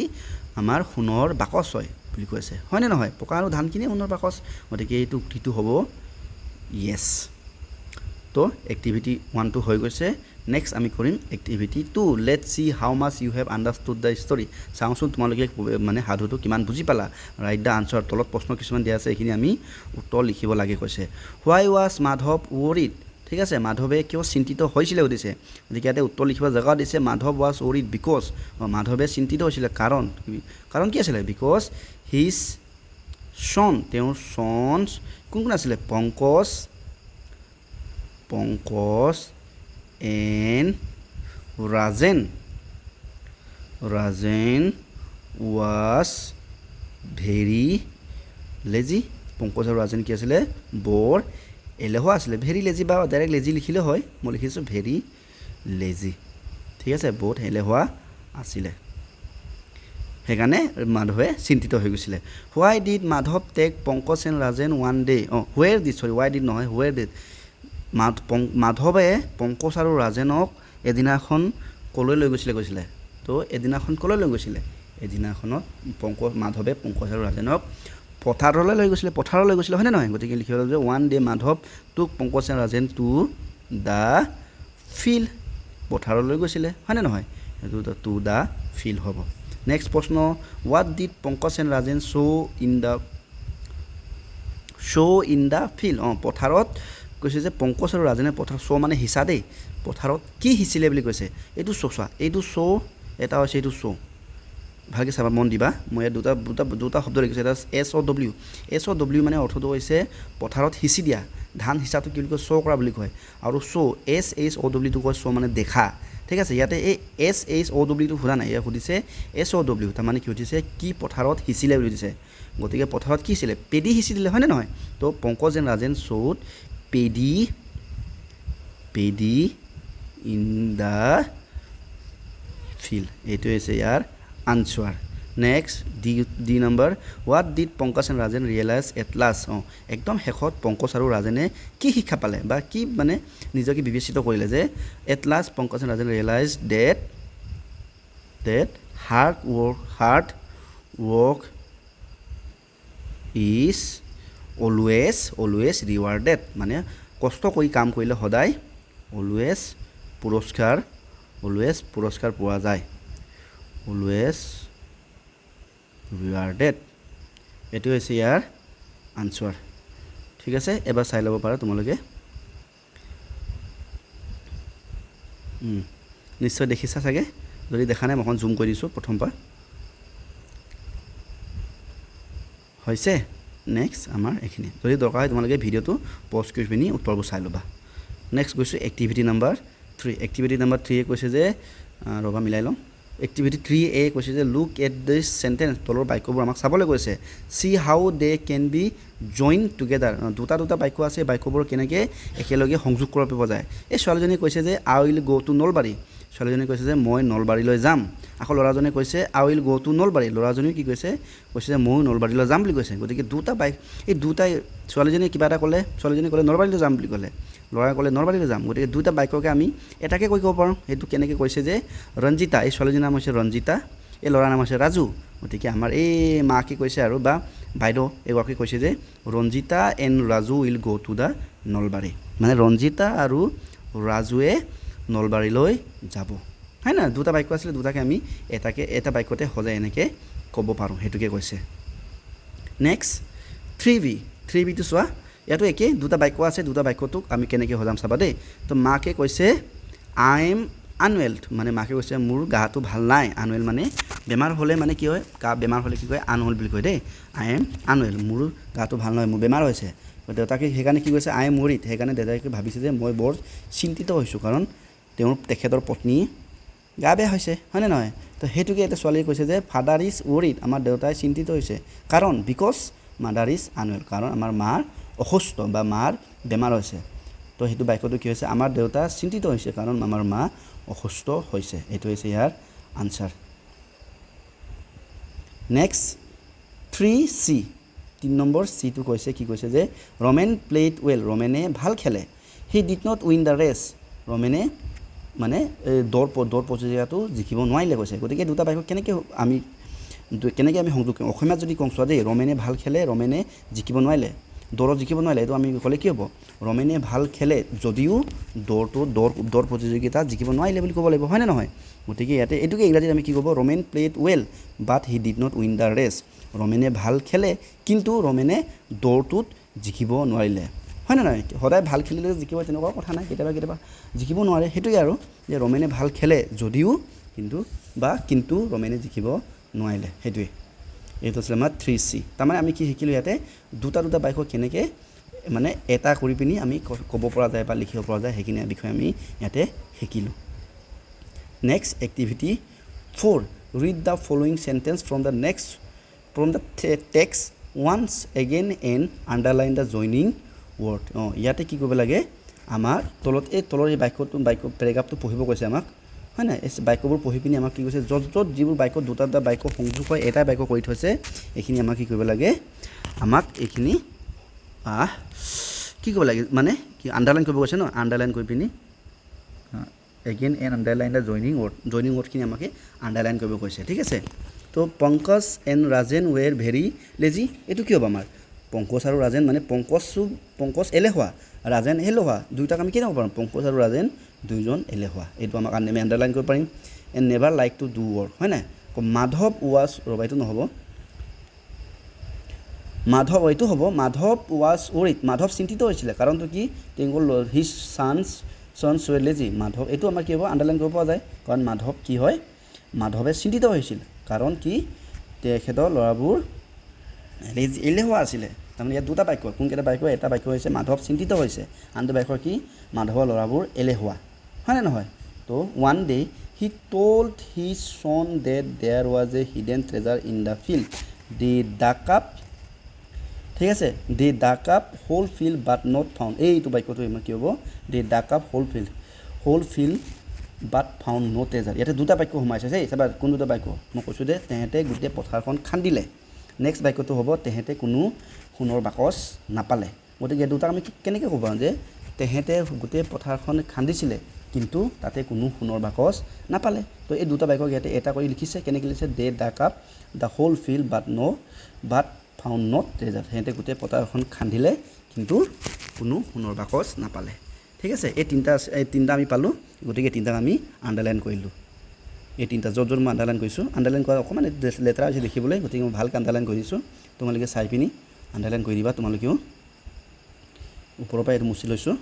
আমাৰ সোণৰ বাকচ হয় বুলি কৈছে হয়নে নহয় পকা আৰু ধানখিনি সোণৰ বাকচ গতিকে এইটো উক্তিটো হ'ব ইয়েছ তো এক্টিভিটি 1টো হৈ গৈছে নেক্সট আমি কৰিম activity 2 let's see how much you have understood the story চাওঁচোন তোমালোকে মানে সাধুটো কিমান বুজি পালা ৰাইট দ্য আনচাৰ তলত প্ৰশ্ন কিছুমান দিয়া আছে এইখিনি আমি উত্তৰ লিখিব লাগে কৈছে হোৱাই ৱাজ মাধৱ ৱৰিড ঠিক আছে মাধৱে কিয় চিন্তিত হৈছিলে সুধিছে গতিকে ইয়াতে উত্তৰ লিখিব জেগা দিছে মাধৱ ৱাজ ৱৰিড বিকজ মাধৱে চিন্তিত হৈছিলে কাৰণ কি আছিলে বিকজ হিজ চন তেওঁৰ চনছ কোন আছিলে Pankaj and Rajen was very lazy Pankaj আৰু ৰাজেন কি আছিলে বৰ এলেহুৱা আছিলে ভেৰি লেজি বা ডাইৰেক্ট লেজি লিখিলে হয় মই লিখিছোঁ ভেৰি লেজি ঠিক আছে বহুত এলেহুৱা আছিলে সেইকাৰণে মাধৱে চিন্তিত হৈ গৈছিলে why did Madhav take Pankaj and Rajen one day where did why did নহয় হুৱেৰ ডিড মাধৱে পংকজ আৰু ৰাজেনক এদিনাখন কলৈ লৈ গৈছিলে তো এদিনাখন কলৈ লৈ গৈছিলে এদিনাখনত মাধৱে পংকজ আৰু ৰাজেনক পথাৰলৈ লৈ গৈছিলে হয়নে নহয় গতিকে লিখিব লাগিব যে ওৱান ডে মাধৱ টুক Pankaj and Rajen two the field পথাৰলৈ গৈছিলে হয়নে নহয় সেইটো টু দ্য ফিল্ড হ'ব নেক্সট প্ৰশ্ন what did Pankaj and Rajen show' in the field পথাৰত কৈছে যে পংকজ আৰু ৰাজেনে পথাৰ শ্ব' মানে হিচা দেই পথাৰত কি সিঁচিলে বুলি কৈছে এইটো চোৱা এইটো শ্ব' এটা হৈছে এইটো শ্ব' ভালকৈ চাবা মন দিবা মই ইয়াত দুটা শব্দ লিখিছোঁ এটা SOW মানে অৰ্থটো হৈছে পথাৰত সিঁচি দিয়া ধান সিঁচাটো কি বুলি কয় শ্ব' কৰা বুলি কয় আৰু SHOWটো কয় শ্ব' মানে দেখা ঠিক আছে ইয়াতে এই SHOWটো সোধা নাই ইয়াত সুধিছে SOW তাৰমানে কি সুধিছে কি পথাৰত সিঁচিলে বুলি সুধিছে গতিকে পথাৰত কি সিঁচিলে পেডি সিঁচি দিলে হয়নে নহয় তো Pankaj and Rajen sowed paddy in the field এইটো হৈছে ইয়াৰ answer next the number what did Pankaj and Rajen realize at last একদম শেষত পংকজ আৰু ৰাজেনে কি শিক্ষা পালে বা কি মানে নিজকে বিবেচিত কৰিলে যে at last Pankaj and Rajen realize that hard work is always rewarded মানে কষ্ট কৰি কাম কৰিলে সদায় অলৱেজ পুৰস্কাৰ পোৱা যায় অলৱেজ ৰিৱাৰ্ডেড এইটো হৈছে ইয়াৰ আনচাৰ ঠিক আছে এবাৰ চাই ল'ব পাৰা তোমালোকে নিশ্চয় দেখিছা চাগে যদি দেখা নাই মই অকণ জুম কৰি দিছোঁ প্ৰথমবাৰ হৈছে নেক্সট আমাৰ এইখিনি যদি দৰকাৰ হয় তোমালোকে ভিডিঅ'টো পজ কৰি পিনি উত্তৰবোৰ চাই ল'বা নেক্সট গৈছোঁ এক্টিভিটি নাম্বাৰ 3 কৈছে যে ৰ'বা মিলাই লওঁ এক্টিভিটি 3A কৈছে যে লুক এট দিছ চেণ্টেন্স তলৰ বাক্যবোৰ আমাক চাবলৈ কৈছে see how they can be join together দুটা বাক্য আছে বাক্যবোৰ কেনেকৈ একেলগে সংযোগ কৰিব পৰা যায় এই ছোৱালীজনীয়ে কৈছে যে আই উইল গ' টু নলবাৰী ছোৱালীজনীয়ে কৈছে যে মই নলবাৰীলৈ যাম আকৌ ল'ৰাজনে কৈছে আই উইল গ' টু নলবাৰী ল'ৰাজনীয়ে কি কৈছে যে ময়ো নলবাৰীলৈ যাম বুলি কৈছে গতিকে এই দুটাই ছোৱালীজনীয়ে কিবা এটা ক'লে ছোৱালীজনীয়ে ক'লে নলবাৰীলৈ যাম বুলি ক'লে ল'ৰাই ক'লে নলবাৰীলৈ যাম গতিকে দুটা বাক্যকে আমি এটাকে কৈ ক'ব পাৰোঁ সেইটো কেনেকৈ কৈছে যে ৰঞ্জিতা এই ছোৱালীজনীৰ নাম হৈছে ৰঞ্জিতা এই ল'ৰাৰ নাম হৈছে ৰাজু গতিকে আমাৰ এই মাকে কৈছে আৰু বা বাইদেউ এগৰাকী কৈছে যে ৰঞ্জিতা এণ্ড ৰাজু উইল গ' টু দ্য নলবাৰী মানে ৰঞ্জিতা আৰু ৰাজুৱে নলবাৰীলৈ যাব হয় না দুটা বাক্য আছিলে দুটাকে আমি এটা বাক্যতে সজাই এনেকে ক'ব পাৰোঁ সেইটোকে কৈছে নেক্সট 3b টো চোৱা ইয়াতো একে দুটা বাক্য আছে দুটা বাক্যটোক আমি কেনেকৈ সজাম চাবা দেই তো মাকে কৈছে আই এম আনৱেল মানে মাকে কৈছে মোৰ গাটো ভাল নাই আনৱেল মানে বেমাৰ হ'লে মানে কি হয় গা বেমাৰ হ'লে কি কয় আনৱেল বুলি কয় দেই আই এম আনৱেল মোৰ গাটো ভাল নহয় মোৰ বেমাৰ হৈছে দেউতাকে সেইকাৰণে কি কৈছে আই এম ৱৰিড সেইকাৰণে দেউতাকে ভাবিছে যে মই বৰ চিন্তিত হৈছোঁ কাৰণ তেখেতৰ পত্নী গা বেয়া হৈছে হয়নে নহয় তো সেইটোকে এটা ছোৱালীয়ে কৈছে যে ফাদাৰ ইজ ৱৰিড আমাৰ দেউতাই চিন্তিত হৈছে কাৰণ বিকজ মাদাৰ ইজ আনৱেল কাৰণ আমাৰ মাৰ অসুস্থ বা মাৰ বেমাৰ হৈছে তো সেইটো বাক্যটো কি হৈছে আমাৰ দেউতা চিন্তিত হৈছে কাৰণ আমাৰ মা অসুস্থ হৈছে এইটো হৈছে ইয়াৰ আনসাৰ নেক্সট 3c 3 নম্বৰ সিটো কৈছে কি কৈছে যে ৰমেন প্লেড ৱেল ৰমেনে ভাল খেলে he did not win the race ৰমেনে মানে দৌৰ প্ৰতিযোগিতাটো জিকিব নোৱাৰিলে কৈছে গতিকে দুটা বাক্য কেনেকৈ আমি সংযোগ কৰিম অসমীয়াত যদি কওঁ চোৱা দেই ৰমেনে ভাল খেলে ৰমেনে জিকিব নোৱাৰিলে দৌৰত জিকিব নোৱাৰিলে এইটো আমি ক'লে কি হ'ব ৰমেনে ভাল খেলে যদিও দৌৰ প্ৰতিযোগিতা জিকিব নোৱাৰিলে বুলি ক'ব লাগিব হয়নে নহয় গতিকে ইয়াতে এইটোকে ইংৰাজীত আমি কি ক'ব Ramen played well but he did not win the race ৰমেনে ভাল খেলে কিন্তু ৰমেনে দৌৰটোত জিকিব নোৱাৰিলে হয় না নহয় সদায় ভাল খেলিলে জিকিব তেনেকুৱা কথা নাই কেতিয়াবা জিকিব নোৱাৰে সেইটোৱে আৰু যে ৰমেনে ভাল খেলে যদিও কিন্তু ৰমেনে জিকিব নোৱাৰিলে সেইটোৱে এইটো আছিল আমাৰ 3c তাৰমানে আমি কি শিকিলোঁ ইয়াতে দুটা বাক্য কেনেকৈ মানে এটা কৰি পিনি আমি ক'ব পৰা যায় বা লিখিব পৰা যায় সেইখিনি বিষয়ে আমি ইয়াতে শিকিলোঁ next activity 4 read the following sentence from the text once again and underline the joining word ইয়াতে কি কৰিব লাগে আমাৰ তলৰ এই বাক্য পেৰাগ্ৰাফটো পঢ়িব কৈছে আমাক হয় না এই বাক্যবোৰ পঢ়ি পিনি আমাক কি কৈছে য'ত যিবোৰ বাক্য দুটা বাক্য সংযোগ হয় এটা বাক্য কৰি থৈছে এইখিনি আমাক কি কৰিব লাগে আমাক এইখিনি কি কৰিব লাগে মানে কি আণ্ডাৰলাইন কৰিব কৈছে ন আণ্ডাৰলাইন কৰি পিনি again and underline the joining ৱৰ্ডখিনি আমাকে আণ্ডাৰলাইন কৰিব কৈছে ঠিক আছে তো Pankaj and Rajen were very lazy এইটো কি হ'ব আমাৰ পংকজ আৰু ৰাজেন মানে পংকজ এলেহুৱা ৰাজেন এলেহুৱা দুইটাক আমি কেনেকৈ পাৰোঁ পংকজ আৰু ৰাজেন দুইজন এলেহুৱা এইটো আমাক আমি আণ্ডাৰলাইন কৰিব পাৰিম and never like to do work হয় নাই মাধৱ ৱাজ ৰ'বা এইটো নহ'ব এইটো হ'ব মাধৱ ৱাজ ৱৰিড মাধৱ চিন্তিত হৈছিলে কাৰণটো কি হিজ সন্স ৱেৰ লেজি মাধৱ এইটো আমাৰ কি হ'ব আণ্ডাৰলাইন কৰিব পৰা যায় কাৰণ মাধৱ কি হয় মাধৱে চিন্তিত হৈছিল কাৰণ কি তেখেতৰ ল'ৰাবোৰ এলেহুৱা আছিলে তাৰমানে ইয়াত দুটা বাক্য কোনকেইটা বাক্য এটা বাক্য হৈছে মাধৱ চিন্তিত হৈছে আনটো বাক্য কি মাধৱৰ ল'ৰাবোৰ এলেহুৱা হয়নে নহয় তো one day he told his son that there was a hidden treasure in the field they dug up ঠিক আছে they dug up whole field but not found এইটো বাক্যটো আমাৰ কি হ'ব they dug up whole field but found no' treasure ইয়াতে দুটা বাক্য সোমাইছে দেই চাবা কোন দুটা বাক্য মই কৈছোঁ যে তেহেঁতে গোটেই পথাৰখন খান্দিলে নেক্সট বাক্যটো হ'ব তেহেঁতে কোনো সোণৰ বাকচ নাপালে গতিকে দুটা আমি কেনেকৈ ক'ব পাৰোঁ যে তেহেঁতে গোটেই পথাৰখন খান্দিছিলে কিন্তু তাতে কোনো সোণৰ বাকচ নাপালে তো এই দুটা বাক্য ইয়াতে এটা কৰি লিখিছে কেনেকৈ লিখিছে they dug up the whole field but found not treasure সিহঁতে গোটেই পথাৰখন খান্দিলে কিন্তু কোনো সোণৰ বাকচ নাপালে ঠিক আছে এই তিনিটা আমি পালোঁ গতিকে তিনিটাক আমি আণ্ডাৰলাইন কৰিলোঁ এই তিনিটা য'ত মই আণ্ডাৰলাইন কৰিছোঁ আণ্ডাৰলাইন কৰা অকণমান লেতেৰা হৈছে দেখিবলৈ গতিকে মই ভালকৈ আণ্ডাৰলাইন কৰি দিছোঁ তোমালোকে চাই পিনি আণ্ডাৰলাইন কৰি দিবা তোমালোকেও ওপৰৰ পৰা এইটো মুচি লৈছোঁ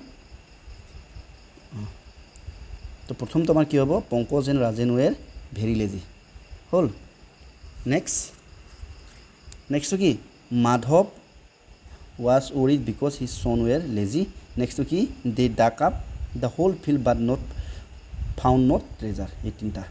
তো প্ৰথমটো আমাৰ কি হ'ব Pankaj and Rajen were very lazy হ'ল নেক্সটটো কি Madhav was worried because his son were lazy নেক্সটটো কি they dug up the whole field but not found not treasure এই তিনিটা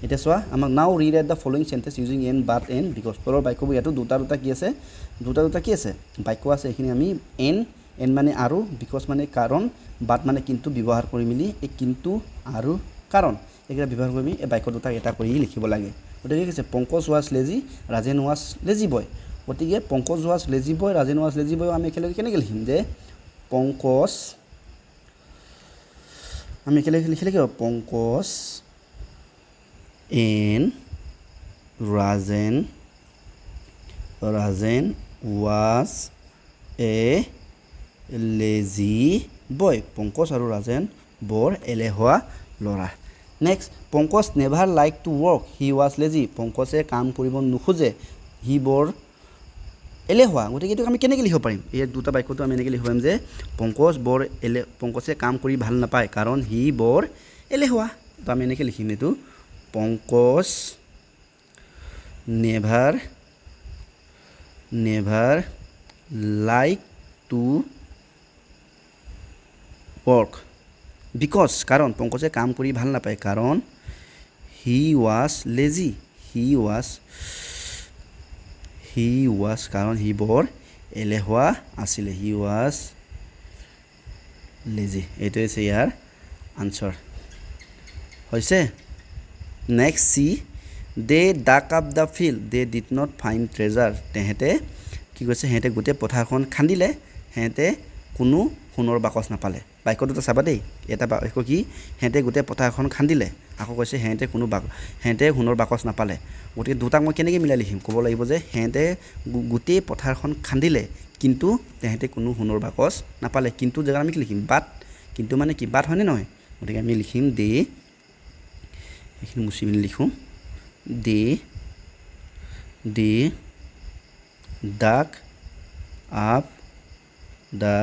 এতিয়া চোৱা আমাক now read at the following sentence using and but and because তলৰ বাক্যবোৰ ইয়াতো দুটা কি আছে বাক্য আছে এইখিনি আমি এন মানে আৰু বিকজ মানে কাৰণ বাট মানে কিন্তু ব্যৱহাৰ কৰি মেলি এই কিন্তু আৰু কাৰণ এইকেইটা ব্যৱহাৰ কৰি এই বাক্য দুটাক এটা কৰি লিখিব লাগে গতিকে কি আছে Pankaj was lazy Rajen was lazy boy গতিকে Pankaj was lazy boy Rajen was lazy boy আমি একেলগে কেনেকৈ লিখিম যে পংকজ আমি একেলগে লিখিলে কি হ'ব Pankaj and Rajen was a lazy boy Pankaj আৰু ৰাজেন বৰ এলেহুৱা ল'ৰা next Pankaj never like to work he was lazy পংকজে কাম কৰিব নোখোজে সি বৰ এলেহুৱা গতিকে এইটো আমি কেনেকৈ লিখিব পাৰিম এই দুটা বাক্যটো আমি এনেকৈ লিখিব পাৰিম যে পংকজে কাম কৰি ভাল নাপায় কাৰণ সি বৰ এলেহুৱা তো আমি এনেকৈ লিখিম এইটো Pankaj never like to work because কাৰণ পংকজে কাম কৰি ভাল নাপায় কাৰণ হি ৱাজ লেজি হি ৱাজ কাৰণ সি বৰ এলেহুৱা আছিলে হি ৱাজ লেজি এইটোৱে হৈছে ইয়াৰ আনচাৰ হৈছে next see they dug up the field they did not find treasure তেহেঁতে কি কৈছে সিহঁতে গোটেই পথাৰখন খান্দিলে সিহঁতে কোনো সোণৰ বাকচ নাপালে বাক্য দুটা চাবা দেই এটা বাক্য কি সিহঁতে গোটেই পথাৰখন খান্দিলে আকৌ কৈছে সিহঁতে সোণৰ বাকচ নাপালে গতিকে দুটাক মই কেনেকৈ মিলাই লিখিম ক'ব লাগিব যে সিহঁতে গোটেই পথাৰখন খান্দিলে কিন্তু তেহেঁতে কোনো সোণৰ বাকচ নাপালে কিন্তু জেগাত আমি কি লিখিম বাট কিন্তু মানে কি বাট হয়নে নহয় গতিকে আমি লিখিম দে এইখিনি মুচি মেলি লিখোঁ দে dug up the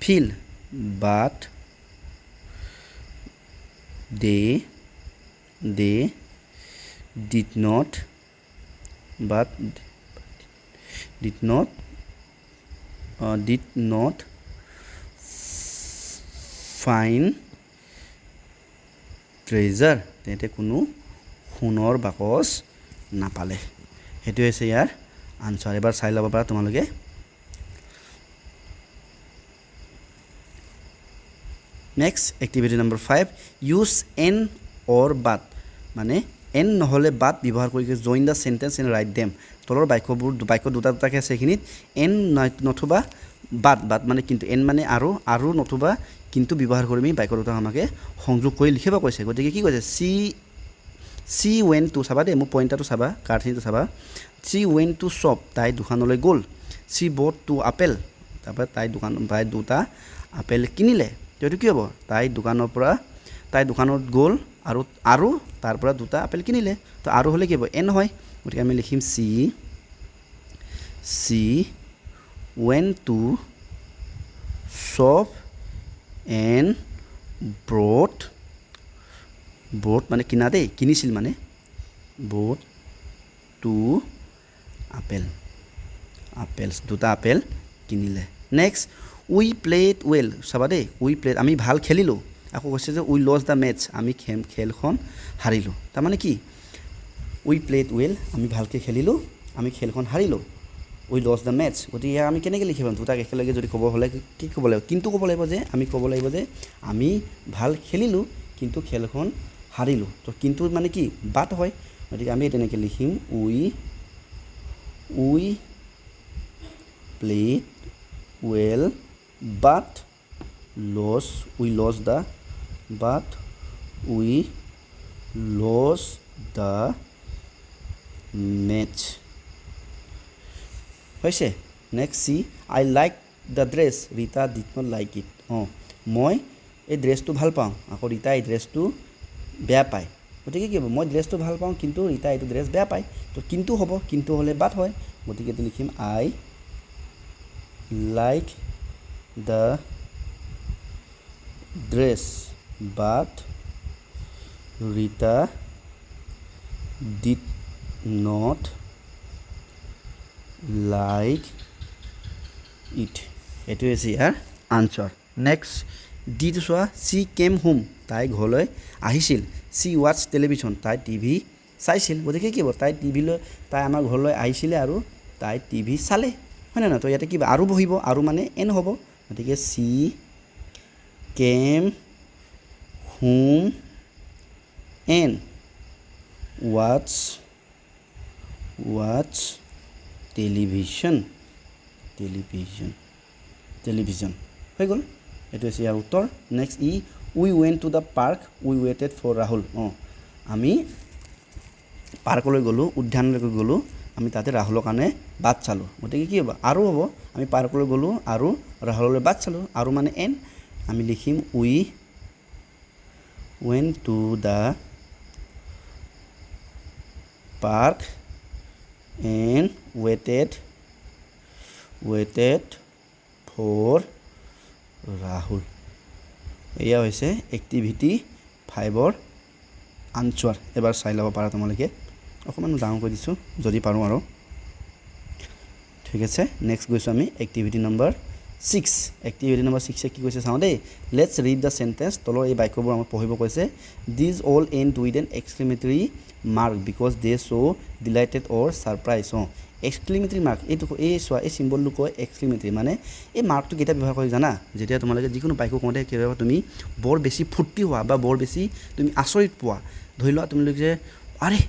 field but they did not find treasure তেহেঁতে কোনো সোণৰ বাকচ নাপালে সেইটো হৈছে ইয়াৰ আনচাৰ এবাৰ চাই ল'ব পাৰা তোমালোকে next activity number 5 use and or but মানে এন নহ'লে বাট ব্যৱহাৰ কৰি join the sentence and write them তলৰ বাক্য দুটাকে আছে এইখিনিত এন নথবা বাট মানে কিন্তু এন মানে আৰু নথবা কিন্তু ব্যৱহাৰ কৰি আমি বাক্য দুটা আমাকে সংযোগ কৰি লিখিব কৈছে গতিকে কি কৈছে চি ৱেন টু চাবা দেই মোৰ পইণ্টাৰটো চাবা কাৰ্ডখিনিটো চাবা চি ৱেন টু শ্বপ তাই দোকানলৈ গ'ল চি বট টু আপেল তাৰপৰা তাই দুটা আপেল কিনিলে এইটো কি হ'ব তাই দোকানত গ'ল আৰু তাৰ পৰা দুটা আপেল কিনিলে তো আৰু হ'লে কি হ'ব এন হয় গতিকে আমি লিখিম চি ৱেন টু শ্বপ এণ্ড ব্ৰট মানে কিনা দেই কিনিছিল মানে ব্ৰট টু আপেলছ দুটা আপেল কিনিলে নেক্সট উই প্লেড ৱেল চাবা দেই আমি ভাল খেলিলোঁ আকৌ কৈছে যে উই লছ দ্য মেটছ আমি খেলখন হাৰিলোঁ তাৰমানে কি উই প্লেড ৱেল আমি ভালকৈ খেলিলোঁ আমি খেলখন হাৰিলোঁ উই লছ দ্য মেটছ গতিকে আমি কেনেকৈ লিখিব দুটাক একেলগে যদি ক'ব হ'লে কি ক'ব লাগিব কিন্তু ক'ব লাগিব যে আমি ভাল খেলিলোঁ কিন্তু খেলখন হাৰিলোঁ তো কিন্তু মানে কি বাট হয় গতিকে আমি তেনেকৈ লিখিম we played well but we lost the match হৈছে next see I like the dress Rita did not like it মই এই ড্ৰেছটো ভাল পাওঁ আকৌ ৰীতা এই ড্ৰেছটো বেয়া পায় গতিকে কি হ'ব মই ড্ৰেছটো ভাল পাওঁ কিন্তু ৰীতা এইটো ড্ৰেছ বেয়া পায় তো কিন্তু হ'ব কিন্তু হ'লে বাট হয় গতিকে এইটো লিখিম আই like the dress but Rita did not like it এইটো হৈছে ইয়াৰ আনচাৰ নেক্সট ডিটো চোৱা চি কেম হোম তাই ঘৰলৈ আহিছিল চি ৱাটচ টেলিভিশ্যন তাই টিভি চাইছিল গতিকে কি হ'ব তাই আমাৰ ঘৰলৈ আহিছিলে আৰু তাই টিভি চালে হয়নে নহয় তো ইয়াতে কিবা আৰু বহিব আৰু মানে এন হ'ব গতিকে চি কেম হোম এন ৱাটচ টেলিভিশ্যন হৈ গ'ল এইটো হৈছে ইয়াৰ উত্তৰ next we went to the park we waited for Rahul আমি পাৰ্কলৈ গ'লোঁ উদ্যানলৈ গ'লোঁ আমি তাতে ৰাহুলৰ কাৰণে বাট চালোঁ গতিকে কি হ'ব আৰু হ'ব আমি পাৰ্কলৈ গ'লোঁ আৰু ৰাহুললৈ বাট চালোঁ আৰু মানে এন আমি লিখিম went to the park and waited for Rahul. এয়া হৈছে এক্টিভিটি 5ৰ আনসাৰ এবাৰ চাই ল'ব পাৰা তোমালোকে অকমান ডাঙৰ কৰি দিছো যদি পাৰো আৰু ঠিক আছে নেক্সট গৈছো আমি এক্টিভিটি নম্বৰ 6 এক্টিভিটি নম্বৰ 6 কি কৈছে চাও দেই লেটস ৰিড দা সেন্টেন্স তলৰ এই বাক্যবোৰ আমাক পঢ়িব কৈছে these all end with an exclamatory mark because they show delighted or surprise exclamatory mark এইটো এই সোয়া এই সিম্বলটো কয় এক্সক্লেমেটৰী মানে এই মাৰ্কটো কেটা ব্যৱহাৰ কৰি জানা যেতিয়া তোমালোকে যিকোনো বাক্য কওঁতে কেতিয়াবা তুমি বৰ বেছি ফুৰ্তি হোৱা বা বৰ বেছি তুমি আচৰিত পোৱা ধৰি লোৱা তুমি যে আৰে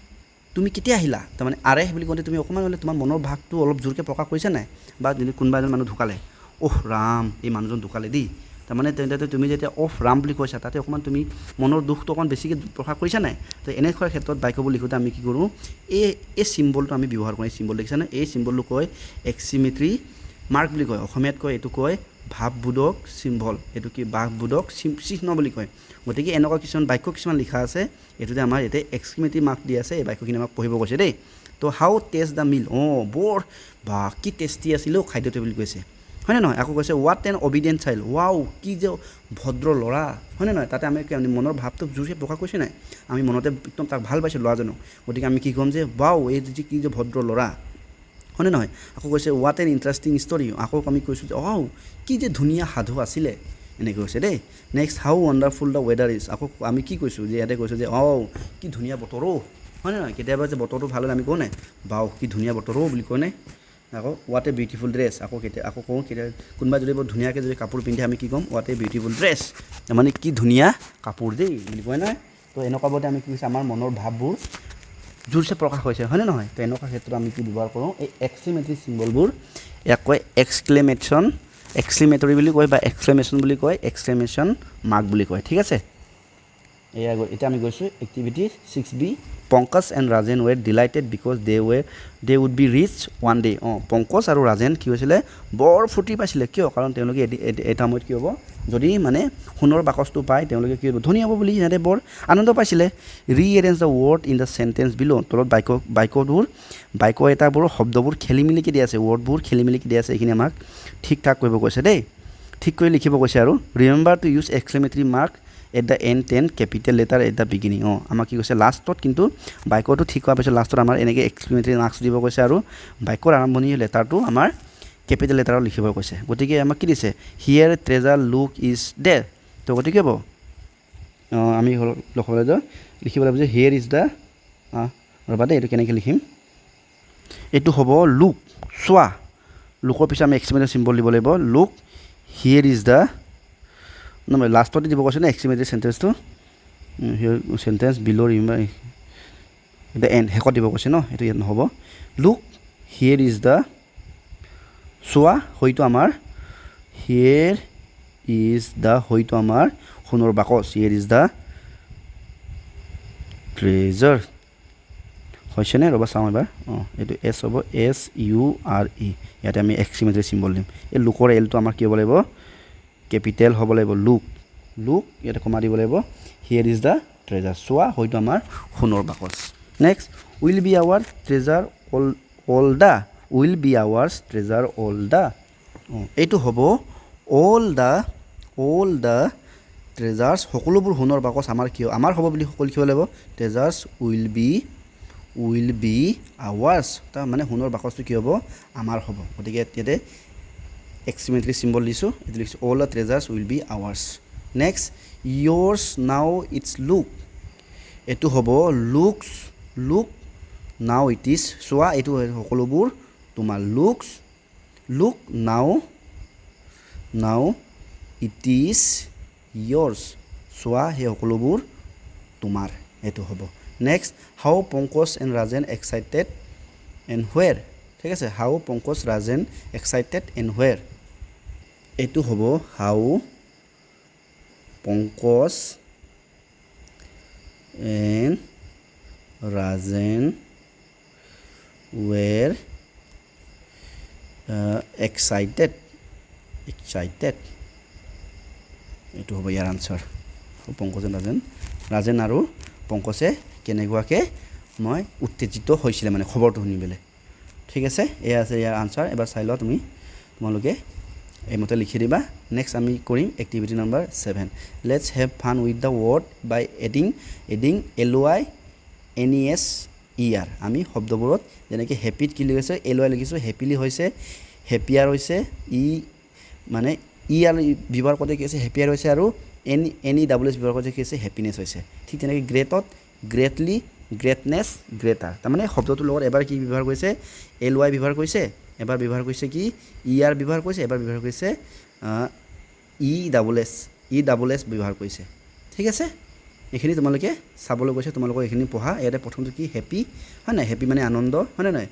তুমি কেতিয়া আহিলা তাৰ মানে আৰে বুলি কওঁতে তুমি অকমান হলে তোমাৰ মনৰ ভাগটো অলপ জোৰকে প্ৰকাশ কৰিছা নাই বা যদি কোনোবা এজন মানুহ ঢুকালে ওহ ৰাম এই মানুহজন ঢুকালে দি তাৰ মানে তেন্তে তুমি যেতিয়া অফ ৰাম বুলি কৈছা তাতে অকমান তুমি মনৰ দুখটো অকন বেছিকে প্ৰকাশ কৰিছা নাই তো এনেকুৱা ক্ষেত্ৰত বাক্যবোৰ লিখোতে আমি কি কৰো এই সিম্বলটো আমি ব্যৱহাৰ কৰো সিম্বল দেখিছা না এই সিম্বলটো কয় এক্সিমেট্ৰি মাৰ্ক বুলি কয় অসমীয়াত কয় এটো কয় ভাৱবোধক সিম্বল এটো কি ভাৱবোধক চিহ্ন বুলি কয় গতিকে এনেকুৱা কিছুমান বাক্য কিছুমান লিখা আছে এটোতে আমাৰ এতে এক্সিমেট্ৰি মাৰ্ক দি আছে এই বাক্যখিনি আমাক পঢ়িব কৈছে দেই তো হাউ টেষ্ট দা মিল বৰ বা কি টেষ্টি আছিল খাদ্যটো বুলি কৈছে হয় নহয় আকৌ কৈছে what an obedient child wow কি যে ভদ্ৰ লৰা হয় নহয় তাতে আমি মনৰ ভাৱটো জোৰছে প্ৰকাশ কৰিছে নাই আমি মনতে একদম তাক ভাল পাইছো লৰাজনক গতিকে আমি কি কম যে wow এই যে কি যে ভদ্ৰ লৰা হয় নহয় আকৌ কৈছে what an interesting story আকৌ আমি কৈছো যে wow কি যে ধুনিয়া সাধু আছিল এনে কৈছে দেই next how wonderful the weather is আকৌ আমি কি কৈছো যে ইয়াতে কৈছো যে কি ধুনিয়া বতৰ হয় নহয় কেতিয়াবা যে বতৰটো ভাল আমি কও নাই wow কি ধুনিয়া বতৰ বুলি কয় নাই আকৌ what a beautiful dress আকৌ কওঁ কোনবা যদি বৰ ধুনিয়াকে যদি কাপোৰ পিন্ধে আমি কি কম what a beautiful dress মানে কি ধুনিয়া কাপোৰ দেই বুলি কয় না তো এনেকুৱা বতে আমি কি কৈছে আমাৰ মনৰ ভাৱবোৰ জোৰছে প্ৰকাশ হৈছে হয় না নহয় তো এনেকুৱা ক্ষেত্ৰত আমি কি ব্যৱহাৰ কৰোঁ এই এক্সক্লেমেটৰী সিম্বলবোৰ এক কয় এক্সক্লেমেটৰী বুলি কয় বা এক্সক্লেমেশন বুলি কয় এক্সক্লেমেশন মাৰ্ক বুলি কয় ঠিক আছে এয়া এটা আমি গৈছো activity 6B Pankaj and Rajan were delighted because they would be rich one day Pankaj আৰু Rajan কি হৈছিলে বৰ ফুটি পাইছিলে কিয় কাৰণ তেওঁলোকে এটা সময়ত কি হ'ব যদি মানে সোণৰ বাকচটো পায় তেওঁলোকে কি হ'ব ধনী হ'ব বুলি সিহঁতে বৰ আনন্দ পাইছিলে rearrange the word in the sentence below তলত বাক্য এটাবোৰ শব্দবোৰ খেলিমেলিকে দিয়া আছে ৱৰ্ডবোৰ খেলিমেলিকে দিয়া আছে এইখিনি আমাক ঠিক ঠাক কৰিব কৈছে দেই ঠিক কৰি লিখিব কৈছে আৰু remember to use exclamatory mark at the end 10 capital letter at the beginning আমাক কি কৈছে লাষ্টত কিন্তু বাক্যটো ঠিক হোৱাৰ পিছত লাষ্টত আমাৰ এনেকে এক্সক্লেমেটৰী মাৰ্কস দিব কৈছে আৰু বাক্যৰ আৰম্ভণি লেটাৰটো আমাৰ কেপিটেল লেটাৰত লিখিব কৈছে গতিকে আমাক কি দিছে হিয়াৰ ট্ৰেজাৰ লুক ইজ দেয়াৰ তো গতিকে হ'ব আমি লিখিব লাগিব যে হিয়াৰ ইজ দা ৰবা দে এটো কেনেকৈ লিখিম এটো হ'ব লুক চোৱা লুকৰ পিছত আমি এক্সক্লেমেটৰী সিম্বল দিব লাগিব look here is the number last part দিব কৈছে না এক্সক্লেমেটৰী সেন্টেন্সটো here sentence below remember the end হেকত দিব কৈছে ন এটো ইয়াত নহব লুক হিয়াৰ ইজ দা চোৱা হয়তো আমাৰ হিয়াৰ ইজ দা হয়তো আমাৰ সোণৰ বাকচ হিয়াৰ ইজ দা ট্ৰেজাৰ হৈছে নে ৰবা চাওঁ এবাৰ এটো এস হ'ব SURE ইয়াতে আমি এক্সক্লেমেটৰী সিম্বল দিম এই লুকৰ এলটো আমাৰ কি হ'ব লাগিব কেপিটেল হ'ব লাগিব লুক ইয়াতে কমা দিব লাগিব হিয়াৰ ইজ দা ট্ৰেজাৰ চোৱা হয়তো আমাৰ সোণৰ বাকচ next will be our treasure all the will be ours treasure all the এইটো হ'ব অল দা ট্ৰেজাৰ্স সকলোবোৰ সোণৰ বাকচ আমাৰ কি আমাৰ হ'ব বুলি সকলো কি লাগিব ট্ৰেজাৰ্স উইল বি আৱাৰ্স তা মানে সোণৰ বাকচটো কি হ'ব আমাৰ হ'ব গতিকে ইয়াতে exclamatory symbol দিছো এটো লিখছো all the treasures will be ours next yours now it's look এটো হ'ব look now it is সোয়া এটো সকলোবোৰ তোমাৰ look now it is yours সোয়া হে সকলোবোৰ তোমাৰ এটো হ'ব next how Pankaj and Rajan excited and where ঠিক আছে how Pankaj Rajan excited and where এটো হ'ব how Pankaj and Rajan were excited এটো হ'ব ইয়াৰ answer Pankaj and Rajan Rajen আৰু পংকজে কেনেকুৱাকৈ মই উত্তেজিত হৈছিলে মানে খবৰটো শুনি পেলাই ঠিক আছে এয়া আছে ইয়াৰ আনসাৰ এবাৰ চাই লোৱা তোমালোকে এইমতে লিখি দিবা নেক্সট আমি কৰিম activity number 7 let's have fun with the word by adding LYNESER আমি শব্দবোৰত যেনেকৈ হেপিত কি লিখিছে LY লিখিছোঁ হেপিলি হৈছে হেপিয়াৰ হৈছে মানে আৰু ব্যৱহাৰ কৰোঁতে কি হৈছে হেপিয়াৰ হৈছে আৰু NEWS ব্যৱহাৰ কৰোঁতে কি হৈছে হেপিনেছ হৈছে ঠিক তেনেকৈ গ্ৰেটত গ্ৰেটলি গ্ৰেটনেছ গ্ৰেটাৰ তাৰমানে শব্দটোৰ লগত এবাৰ কি ব্যৱহাৰ কৰিছে LY ব্যৱহাৰ কৰিছে এবাৰ ব্যৱহাৰ কৰিছে কি ব্যৱহাৰ কৰিছে এবাৰ ব্যৱহাৰ কৰিছে EWS ব্যৱহাৰ কৰিছে ঠিক আছে এইখিনি তোমালোকে চাবলৈ গৈছে তোমালোকৰ এইখিনি পঢ়া ইয়াতে প্ৰথমটো কি হেপি হয় নাই হেপি মানে আনন্দ হয় নাই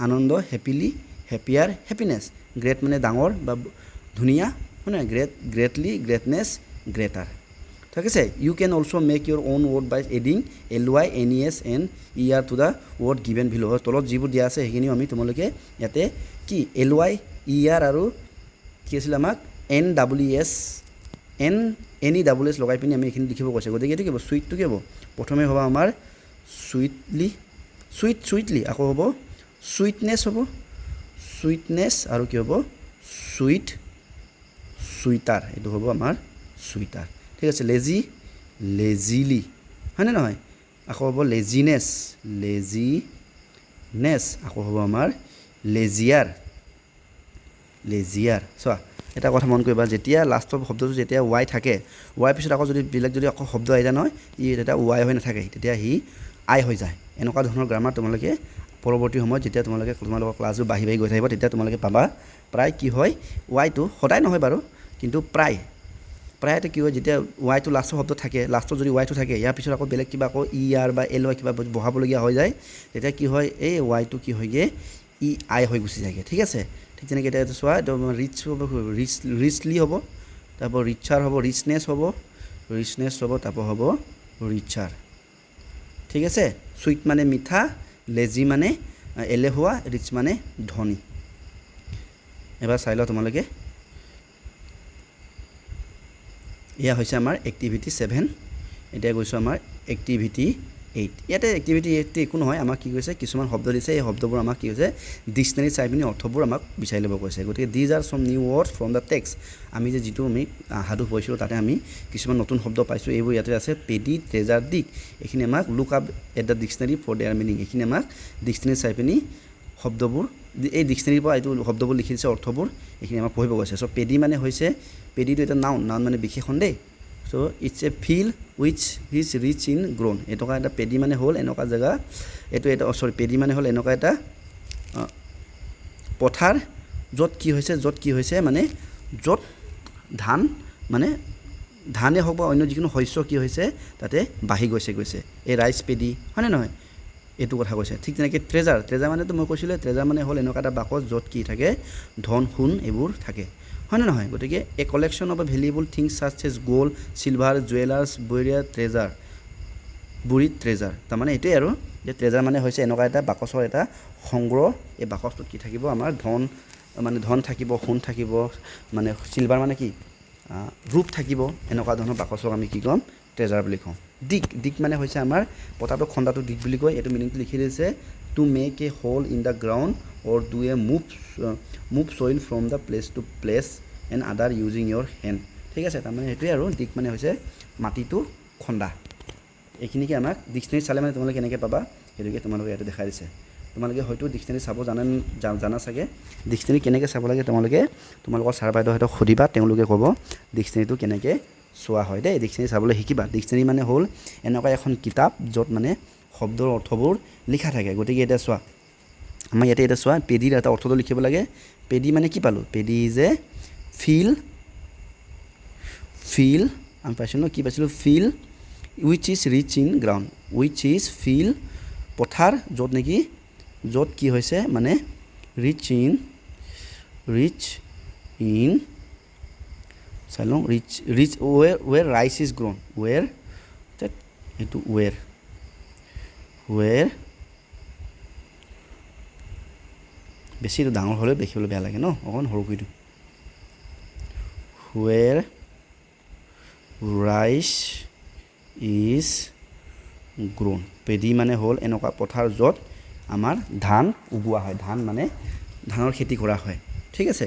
আনন্দ হেপিলি হেপিয়াৰ হেপিনেছ গ্ৰেট মানে ডাঙৰ বা ধুনীয়া হয় নাই গ্ৰেটলি গ্ৰেটনেছ গ্ৰেটাৰ ঠিক আছে you can also' make your own word by adding LYNESER to the word given below তলত যিবোৰ দিয়া আছে সেইখিনিও আমি তোমালোকে ইয়াতে কি LYER আৰু কি আছিলে আমাক NEWS লগাই পিনি আমি এইখিনি লিখিব কৈছে গতিকে এইটো কি হ'ব চুইটটো কি হ'ব প্ৰথমে হ'ব আমাৰ চুইটলি আকৌ হ'ব চুইটনেছ হ'ব চুইটনেছ আৰু কি হ'ব চুইটাৰ এইটো হ'ব আমাৰ চুইটাৰ ঠিক আছে লেজিলি হয়নে নহয় আকৌ হ'ব লেজিনেছ আকৌ হ'ব আমাৰ লেজিয়াৰ চোৱা এটা কথা মন কৰিবা যেতিয়া লাষ্টৰ শব্দটো যেতিয়া Y থাকে Y পিছত আকৌ যদি বেলেগ যদি আকৌ শব্দ আহি যায় নহয় তেতিয়া Y হৈ নাথাকে তেতিয়া সি I হৈ যায় এনেকুৱা ধৰণৰ গ্ৰামাৰ তোমালোকে পৰৱৰ্তী সময়ত যেতিয়া তোমালোকৰ ক্লাছবোৰ বাঢ়ি গৈ থাকিব তেতিয়া তোমালোকে পাবা প্ৰায় কি হয় Yটো সদায় নহয় বাৰু কিন্তু প্ৰায়টো কি হয় যেতিয়া Yটো লাষ্টৰ শব্দ থাকে লাষ্টত যদি Yটো থাকে ইয়াৰ পিছত আকৌ বেলেগ কিবা আকৌ ER বা LY কিবা বহাবলগীয়া হৈ যায় তেতিয়া কি হয় এই Yটো কি হয়গৈ I হৈ গুচি যায়গৈ ঠিক আছে ঠিক তেনেকৈ এতিয়া চোৱা এইটো ৰিচলি হ'ব তাৰপৰা ৰিচাৰ হ'ব ৰিচনেছ হ'ব তাৰপৰা হ'ব ৰিচাৰ ঠিক আছে চুইট মানে মিঠা লেজি মানে এলেহুৱা ৰিচ মানে ধনী এবাৰ চাই লোৱা তোমালোকে এয়া হৈছে আমাৰ এক্টিভিটি 7 এতিয়া গৈছোঁ আমাৰ এক্টিভিটি 8 ইয়াতে এক্টিভিটি 8 একো নহয় আমাক কি কৈছে কিছুমান শব্দ দিছে এই শব্দবোৰ আমাক কি হৈছে ডিক্সনেৰী চাই পিনি অৰ্থবোৰ আমাক বিচাৰি ল'ব কৈছে গতিকে দিজ আৰ সম new words from the text আমি যে যিটো আমি সাধু পঢ়িছিলোঁ তাতে আমি কিছুমান নতুন শব্দ পাইছোঁ এইবোৰ ইয়াতে আছে পেডি ট্ৰেজাৰ দিক এইখিনি আমাক look up at the dictionary for their meaning এইখিনি আমাক ডিক্সনেৰী চাই পিনি শব্দবোৰ এই ডিক্সনেৰীৰ পৰা এইটো শব্দবোৰ লিখি দিছে অৰ্থবোৰ এইখিনি আমাক পঢ়িব কৈছে চ' পেডি মানে হৈছে পেডিটো এটা নাউন মানে বিশেষণ দেই so' it's a field which is rich in grown এনেকুৱা এটা পেডি মানে হ'ল এনেকুৱা জেগা পেডি মানে হ'ল এনেকুৱা এটা পথাৰ য'ত কি হৈছে মানে য'ত ধান মানে ধানেই হওক বা অন্য যিকোনো শস্য কি হৈছে তাতে বাঢ়ি গৈছে এই ৰাইচ পেডি হয়নে নহয় এইটো কথা কৈছে ঠিক তেনেকৈ ট্ৰেজাৰ মানেতো মই কৈছিলোঁ ট্ৰেজাৰ মানে হ'ল এনেকুৱা এটা বাকচ য'ত কি থাকে ধন সোণ এইবোৰ থাকে হয়নে নহয় গতিকে a collection of valuable things such as gold silver jewellers buried treasure তাৰমানে এইটোৱে আৰু যে ট্ৰেজাৰ মানে হৈছে এনেকুৱা এটা বাকচৰ এটা সংগ্ৰহ এই বাকচটোত কি থাকিব আমাৰ ধন থাকিব সোণ থাকিব মানে চিলভাৰ মানে কি ৰূপ থাকিব এনেকুৱা ধৰণৰ বাকচক আমি কি ক'ম ট্ৰেজাৰ বুলি কওঁ দিক মানে হৈছে আমাৰ পতাটো খন্দাটো দিক বুলি কয় এইটো মিনিংটো লিখি দিছে to make a hole in the ground or do a move soil from the place to place and other using your hand ঠিক আছে তাৰমানে সেইটোৱে আৰু দিক মানে হৈছে মাটিটো খন্দা এইখিনিকে আমাক ডিক্সনেৰী চালে মানে তোমালোকে কেনেকৈ পাবা সেইটোকে তোমালোকে ইয়াতে দেখাই দিছে তোমালোকে হয়তো ডিক্সনেৰী চাব জানা চাগে ডিক্সনেৰী কেনেকৈ চাব লাগে তোমালোকৰ ছাৰ বাইদেউহঁতক সুধিবা তেওঁলোকে ক'ব ডিক্সনেৰীটো কেনেকৈ চোৱা হয় দেই ডিক্সনেৰী চাবলৈ শিকিবা ডিক্সনেৰী মানে হ'ল এনেকুৱা এখন কিতাপ য'ত মানে শব্দৰ অৰ্থবোৰ লিখা থাকে গতিকে এতিয়া চোৱা আমাৰ ইয়াতে এতিয়া চোৱা পেডিৰ এটা অৰ্থটো লিখিব লাগে পেডি মানে কি পালোঁ পেডি ইজ এ ফিল্ড আমি পাইছিলোঁ ন কি পাইছিলোঁ field which is rich in ground পথাৰ য'ত কি হৈছে মানে ৰিচ ইন চাই লওঁ rich where rice is grown where বেছি ডাঙৰ হ'লেও দেখিবলৈ বেয়া লাগে ন অকণমান সৰু কৰি দিওঁ ৱেৰ ৰাইচ ইজ গ্ৰোন পেডি মানে হ'ল এনেকুৱা পথাৰ য'ত আমাৰ ধান উগোৱা হয় ধান মানে ধানৰ খেতি কৰা হয় ঠিক আছে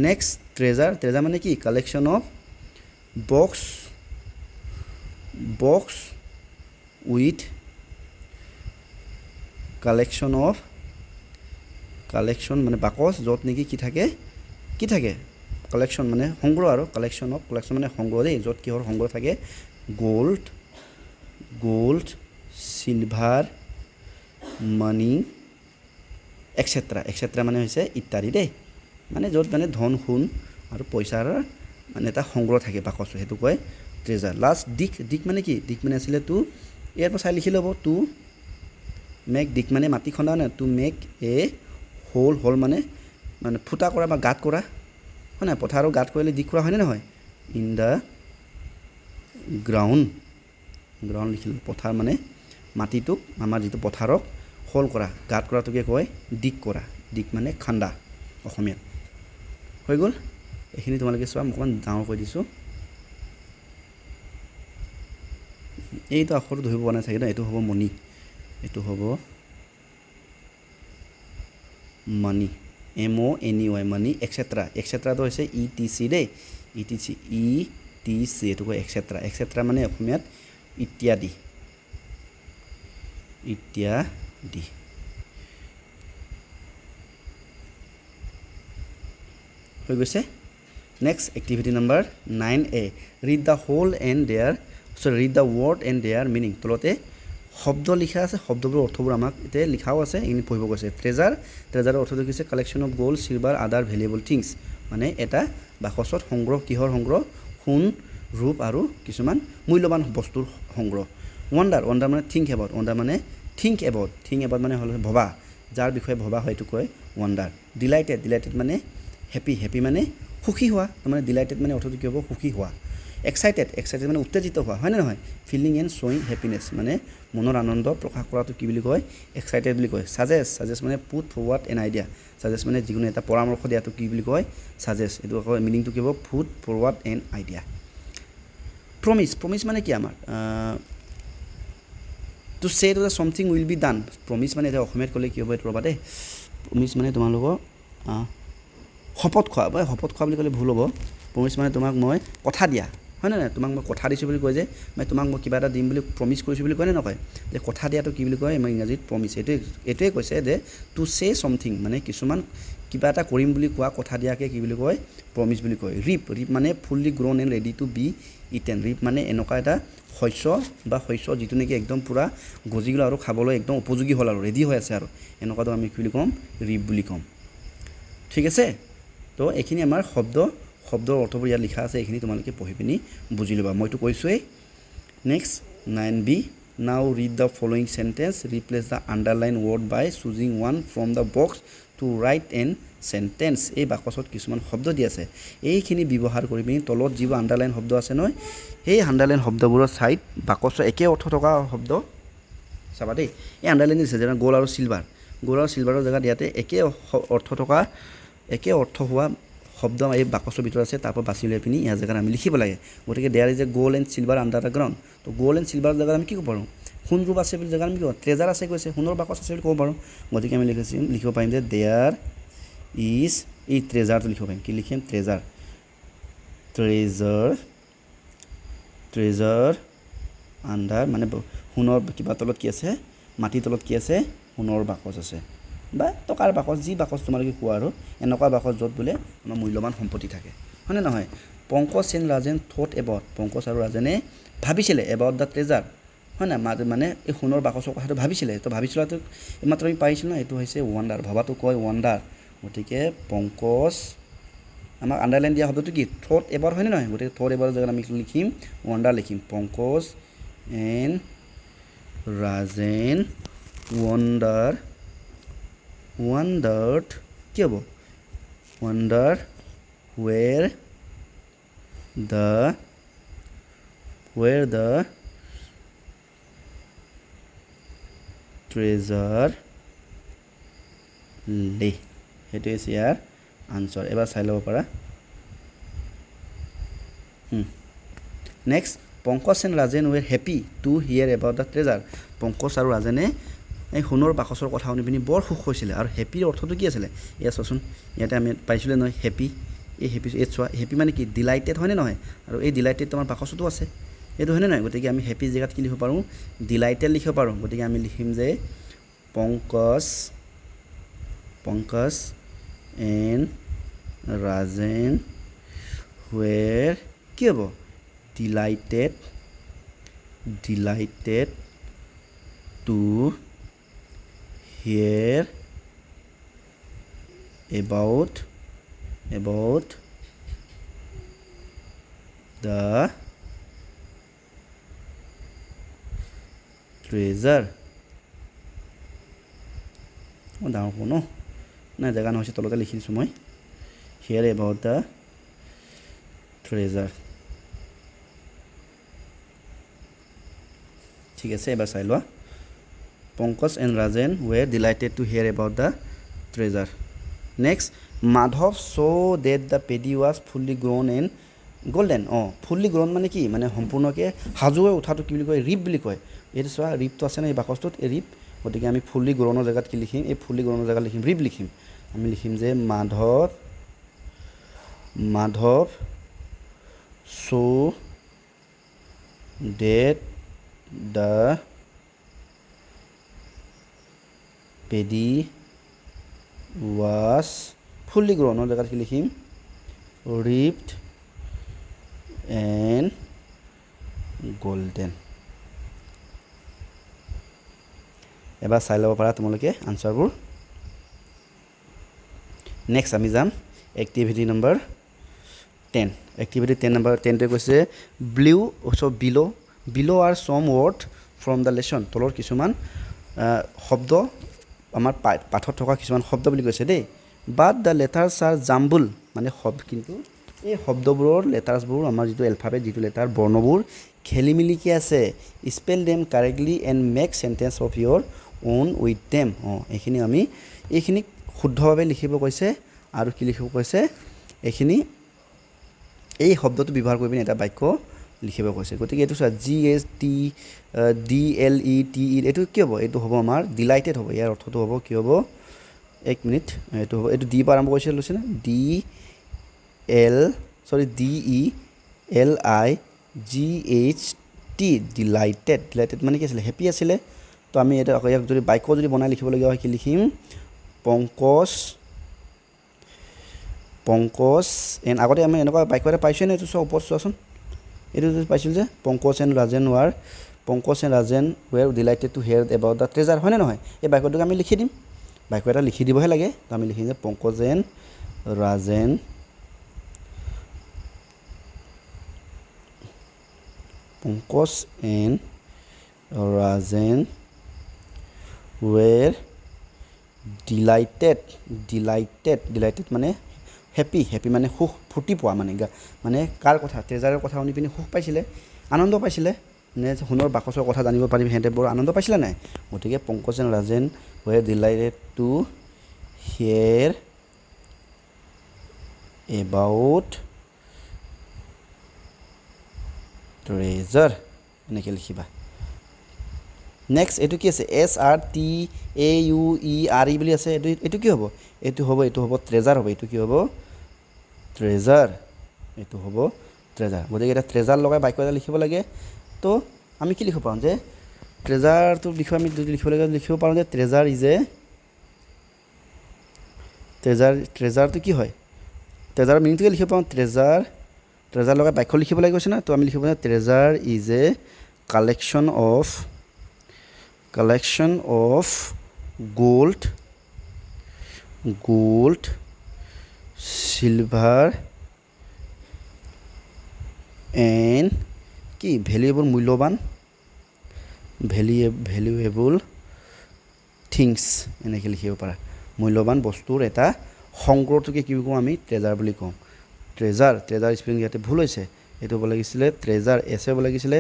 নেক্সট ট্ৰেজাৰ ট্ৰেজাৰ মানে কি collection of box with collection মানে বাকচ য'ত নেকি কি থাকে কালেকশ্যন মানে সংগ্ৰহ আৰু কালেকশ্যন মানে সংগ্ৰহ দেই য'ত কিহৰ সংগ্ৰহ থাকে গোল্ড চিলভাৰ মানি এক্সেট্ৰা মানে হৈছে ইত্যাদি দেই মানে য'ত মানে ধন সোণ আৰু পইচাৰ মানে এটা সংগ্ৰহ থাকে বাকচ সেইটো কয় ট্ৰেজাৰ লাষ্ট দিক মানে কি দিক মানে আছিলে টু ইয়াৰ পৰা চাই লিখি ল'ব টু মেক দিক মানে মাটি খন্দা নে টু মেক এ হোল মানে ফুটা কৰা বা গাঁত কৰা হয় নাই পথাৰৰ গাঁত কৰিলে দিক কৰা হয়নে নহয় ইন দ্য গ্ৰাউণ্ড লিখিলোঁ পথাৰ মানে মাটিটোক আমাৰ যিটো পথাৰক হোল কৰা গাঁত কৰাটোকে কয় দিক কৰা দিক মানে খান্দা অসমীয়াত হৈ গ'ল এইখিনি তোমালোকে চোৱা মই অকণমান ডাঙৰ কৰি দিছোঁ এইটো আখৰটো ধৰিব পৰা নাই চাগে ন এইটো হ'ব মণি এইটো হ'ব মানি MONEY মানি এক্সেট্ৰাটো হৈছে ETC দেই ETC এইটো কয় এক্সেট্ৰা মানে অসমীয়াত ইত্যাদি হৈ গৈছে next activity number 9A read the word and their meaning তলতে শব্দ লিখা আছে শব্দবোৰ অৰ্থবোৰ আমাক এতিয়া লিখাও আছে এইখিনি পঢ়িব কৈছে ট্ৰেজাৰৰ অৰ্থটো হৈছে কালেকশ্যন অফ গ'ল্ড চিলভাৰ আদাৰ ভেলুৱেবল থিংছ মানে এটা বাকচত সংগ্ৰহ কিহৰ সংগ্ৰহ সোণ ৰূপ আৰু কিছুমান মূল্যৱান বস্তুৰ সংগ্ৰহ ৱাণ্ডাৰ মানে থিংক এবাউট মানে হ'ল ভবা যাৰ বিষয়ে ভবা হয় এইটো কয় ৱাণ্ডাৰ ডিলাইটেড মানে হেপি মানে সুখী হোৱা তাৰমানে ডিলাইটেড মানে অৰ্থটো কি হ'ব সুখী হোৱা এক্সাইটেড মানে উত্তেজিত হোৱা হয় নে নহয় ফিলিং এণ্ড শ্বয়িং হেপিনেছ মানে মনৰ আনন্দ প্ৰকাশ কৰাটো কি বুলি কয় এক্সাইটেড বুলি কয় ছাজেষ্ট মানে put forward an idea suggest মানে যিকোনো এটা পৰামৰ্শ দিয়াটো কি বুলি কয় ছাজেষ্ট এইটো আকৌ মিনিংটো কি হ'ব put forward an idea promise মানে কি আমাৰ টু চে to the something will be done promise মানে এতিয়া অসমীয়াত ক'লে কি হ'ব এইটো ৰ'বা দেই প্ৰমিছ মানে তোমালোকৰ শপত খোৱা বুলি ক'লে ভুল হ'ব প্ৰমিছ মানে তোমাক মই কথা দিয়া হয় নে নাই তোমাক মই কথা দিছোঁ বুলি কয় যে মই তোমাক মই কিবা এটা দিম বুলি প্ৰমিছ কৰিছোঁ বুলি কয় নে নকয় যে কথা দিয়াটো কি বুলি কয় মই ইংৰাজীত প্ৰমিছ এইটোৱে কৈছে যে টু চে ছামথিং মানে কিছুমান কিবা এটা কৰিম বুলি কোৱা কথা দিয়াকে কি বুলি কয় প্ৰমিছ বুলি কয় ৰিপ মানে fully grown and ready to be eaten ripe মানে এনেকুৱা এটা শস্য যিটো নেকি একদম পূৰা গজি গ'ল আৰু খাবলৈ একদম উপযোগী হ'ল আৰু ৰেডি হৈ আছে আৰু এনেকুৱাটো আমি কি বুলি ক'ম ৰিপ বুলি ক'ম ঠিক আছে তো এইখিনি আমাৰ শব্দৰ অৰ্থবোৰ ইয়াত লিখা আছে এইখিনি তোমালোকে পঢ়ি পিনি বুজি ল'বা মইতো কৈছোঁৱেই next 9B now read the following sentence replace the underline word by choosing one from the box to write an sentence এই বাকচত কিছুমান শব্দ দি আছে এইখিনি ব্যৱহাৰ কৰি পিনি তলত যিবোৰ আণ্ডাৰলাইন শব্দ আছে নহয় সেই আণ্ডাৰলাইন শব্দবোৰৰ ছাইড বাকচৰ একে অৰ্থ থকা শব্দ চাবা দেই এই আণ্ডাৰলাইন দিছে যেনে গ'ল্ড আৰু চিলভাৰৰ জেগাত ইয়াতে একে অৰ্থ হোৱা শব্দ এই বাকচৰ ভিতৰত আছে তাৰ পৰা বাছি লৈ পিনি ইয়াৰ জেগাত আমি লিখিব লাগে গতিকে there is a gold and silver under the ground তো গ'ল্ড এণ্ড চিলভাৰৰ জেগাত আমি কি ক'ব পাৰোঁ সোণ ৰূপ আছে বুলি জেগাত আমি কি ক'ব ট্ৰেজাৰ আছে কৈছে সোণৰ বাকচ আছে বুলি ক'ব পাৰোঁ গতিকে আমি লিখিব পাৰিম যে দেয়াৰ ইজ এই ট্ৰেজাৰটো লিখিব পাৰিম কি লিখিম ট্ৰেজাৰ আণ্ডাৰ মানে সোণৰ কিবা তলত কি আছে মাটিৰ তলত কি আছে সোণৰ বাকচ আছে বা টকাৰ বাকচ যি বাকচ তোমালোকে কোৱা আৰু এনেকুৱা বাকচ য'ত বোলে আমাৰ মূল্যৱান সম্পত্তি থাকে হয়নে নহয় Pankaj and Rajen thought about Pankaj আৰু ৰাজেনে ভাবিছিলে এবাউট দ্য ট্ৰেজাৰ হয় নাই মানে এই সোণৰ বাকচৰ কথাটো ভাবিছিলে তো ভাবিছিলাটো এইমাত্ৰ আমি পাৰিছিলোঁ ন এইটো হৈছে ৱাণ্ডাৰ ভবাটো কয় ৱাণ্ডাৰ গতিকে পংকজ আমাক আণ্ডাৰলাইন দিয়া শব্দটো কি থট এবাৰ হয়নে নহয় গতিকে থট এবাৰৰ জেগাত আমি লিখিম ৱাণ্ডাৰ লিখিম পংকজ এণ্ড ৰাজেন wondered কি হ'ব wonder where the treasure lay সেইটো হৈছে ইয়াৰ আনচাৰ এবাৰ চাই ল'ব পাৰা next Pankaj and Rajen were happy to hear about the treasure Pankaj আৰু ৰাজেনে এই সোণৰ বাকচৰ কথা শুনি পিনি বৰ সুখ হৈছিলে আৰু হেপীৰ অৰ্থটো কি আছিলে এয়া চোৱাচোন ইয়াতে আমি পাইছিলোঁ নহয় হেপী এই হেপী এই চোৱা হেপী মানে কি ডিলাইটেড হয়নে নহয় আৰু এই ডিলাইটেড আমাৰ বাকচতো আছে এইটো হয়নে নহয় গতিকে আমি হেপী জেগাত কি লিখিব পাৰোঁ ডিলাইটেড লিখিব পাৰোঁ গতিকে আমি লিখিম যে পংকজ এণ্ড ৰাজেন ৱেৰ কি হ'ব delighted to hear about the treasure ডাঙৰ হ'ব ন নাই জেগা নহৈছে তলতে লিখি দিছোঁ মই হিয়াৰ এবাউট দ্য ট্ৰেজাৰ ঠিক আছে এবাৰ চাই লোৱা Pankaj and Rajen were delighted to hear about the treasure next Madhav saw' that the paddy was fully grown and golden fully grown মানে কি মানে সম্পূৰ্ণকৈ সাজু হৈ উঠাটো কি বুলি কয় ৰিপ বুলি কয় এইটো চোৱা ৰিপটো আছে ন এই বাকচটোত এই ৰিপ গতিকে আমি ফুল্লি গ্ৰ'নৰ জেগাত কি লিখিম এই ফুল্লি গ্ৰ'নৰ জেগাত লিখিম ৰিপ লিখিম আমি লিখিম যে Madhav saw' that the paddy was fully grown জেগাত কি লিখিম ripped and golden এবাৰ চাই ল'ব পাৰা তোমালোকে আনচাৰবোৰ নেক্সট আমি যাম এক্টিভিটি নম্বৰ 10 এক্টিভিটি 10 নম্বৰ 10টোৱে কৈছে বিলো আৰ সম ৱৰ্ড ফ্ৰম দ্য লেচন তলৰ কিছুমান শব্দ আমাৰ পাঠত থকা কিছুমান শব্দ বুলি কৈছে দেই বাট দ্য লেটাৰ্ছ আৰ জাম্বুল মানে কিন্তু এই শব্দবোৰৰ লেটাৰ্ছবোৰ আমাৰ যিটো এলফাবেট যিটো লেটাৰ বৰ্ণবোৰ খেলি মেলিকৈ আছে spell them correctly and make sentence of your own with them এইখিনিক শুদ্ধভাৱে লিখিব কৈছে আৰু কি লিখিব কৈছে এই শব্দটো ব্যৱহাৰ কৰি পিনে এটা বাক্য লিখিব কৈছে গতিকে এইটো চোৱা GSTDLETE এইটো কি হ'ব এইটো হ'ব আমাৰ ডিলাইটেড হ'ব ইয়াৰ অৰ্থটো হ'ব কি হ'ব এক মিনিট এইটো হ'ব এইটো ডি পৰা আৰম্ভ কৰিছে লৈছে না DELIGHT ডিলাইটেড মানে কি আছিলে হেপী আছিলে তো আমি এটা ইয়াক যদি বাক্য যদি বনাই লিখিবলগীয়া হয় কি লিখিম পংকজ এণ্ড আগতে আমি এনেকুৱা বাক্য এটা পাইছোঁ নে এইটো চোৱা ওপৰত চোৱাচোন এইটো পাইছিলোঁ যে Pankaj and Rajen were delighted to hear about the treasure হয়নে নহয় এই বাক্যটোক আমি লিখি দিম বাক্য এটা লিখি দিবহে লাগে তো আমি লিখিম যে Pankaj and Rajen were delighted মানে হেপী মানে সুখ ফুটি পোৱা মানে কাৰ কথা ট্ৰেজাৰৰ কথা শুনি পিনি সুখ পাইছিলে আনন্দ পাইছিলে নে সোণৰ বাকচৰ কথা জানিব পাৰিম সিহঁতে বৰ আনন্দ পাইছিলে নাই গতিকে Pankaj and Rajen were delighted to hear about treasure এনেকৈ লিখিবা নেক্সট এইটো কি আছে SRTAUERE বুলি আছে এইটো কি হ'ব এইটো হ'ব ট্ৰেজাৰ হ'ব এইটো কি হ'ব ট্ৰেজাৰ গতিকে এটা ট্ৰেজাৰ লগাই বাক্য এটা লিখিব লাগে তো আমি কি লিখিব পাৰোঁ যে ট্ৰেজাৰটোৰ বিষয়ে আমি যদি লিখিব পাৰোঁ যে ট্ৰেজাৰটো কি হয় ট্ৰেজাৰৰ মিনিংটোকে লিখিব পাৰোঁ ট্ৰেজাৰ লগাই বাক্য লিখিব লাগে কৈছে না তো আমি লিখিব পাৰোঁ treasure is a collection of gold silver and কি ভেলুৱেবল থিংছ এনেকৈ লিখিব পাৰা মূল্যৱান বস্তুৰ এটা সংগ্ৰহটোকে কি কওঁ আমি ট্ৰেজাৰ বুলি কওঁ ট্ৰেজাৰ স্পেলিং ইয়াতে ভুল হৈছে এইটো হ'ব লাগিছিলে ট্ৰেজাৰ এছ হ'ব লাগিছিলে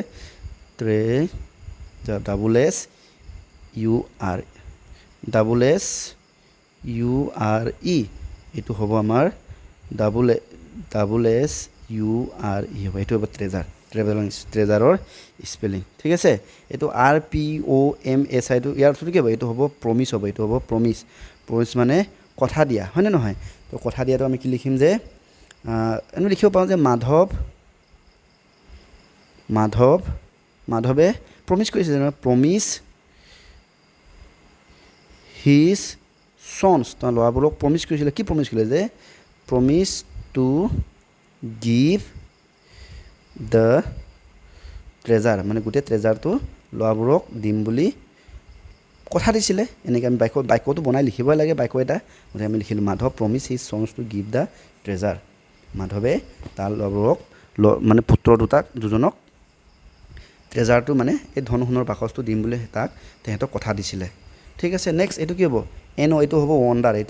SSURE এইটো হ'ব আমাৰ SSURE হ'ব এইটো হ'ব ট্ৰেজাৰ ট্ৰেজাৰৰ স্পেলিং ঠিক আছে এইটো RPOMS এইটো ইয়াৰ অৰ্থটো কি হ'ব এইটো হ'ব প্ৰমিছ হ'ব এইটো হ'ব প্ৰমিছ মানে কথা দিয়া হয়নে নহয় তো কথা দিয়াটো আমি কি লিখিম যে আমি লিখিব পাৰোঁ যে মাধৱে প্ৰমিছ কৰিছে যেনে প্ৰমিছ হিজ সন্স তাৰ ল'ৰাবোৰক প্ৰমিছ কৰিছিলে কি প্ৰমিছ কৰিলে যে promise two give the treasure মানে গোটেই ট্ৰেজাৰটো ল'ৰাবোৰক দিম বুলি কথা দিছিলে এনেকৈ আমি বাক্যটো বনাই লিখিবই লাগে বাক্য এটা গতিকে আমি লিখিলোঁ Madhav promise his sons to give the treasure মাধৱে তাৰ ল'ৰাবোৰক মানে পুত্ৰ দুজনক ট্ৰেজাৰটো মানে এই ধন সোণৰ বাকচটো দিম বুলি তেহেঁতক কথা দিছিলে ঠিক আছে নেক্সট এইটো কি হ'ব এইটো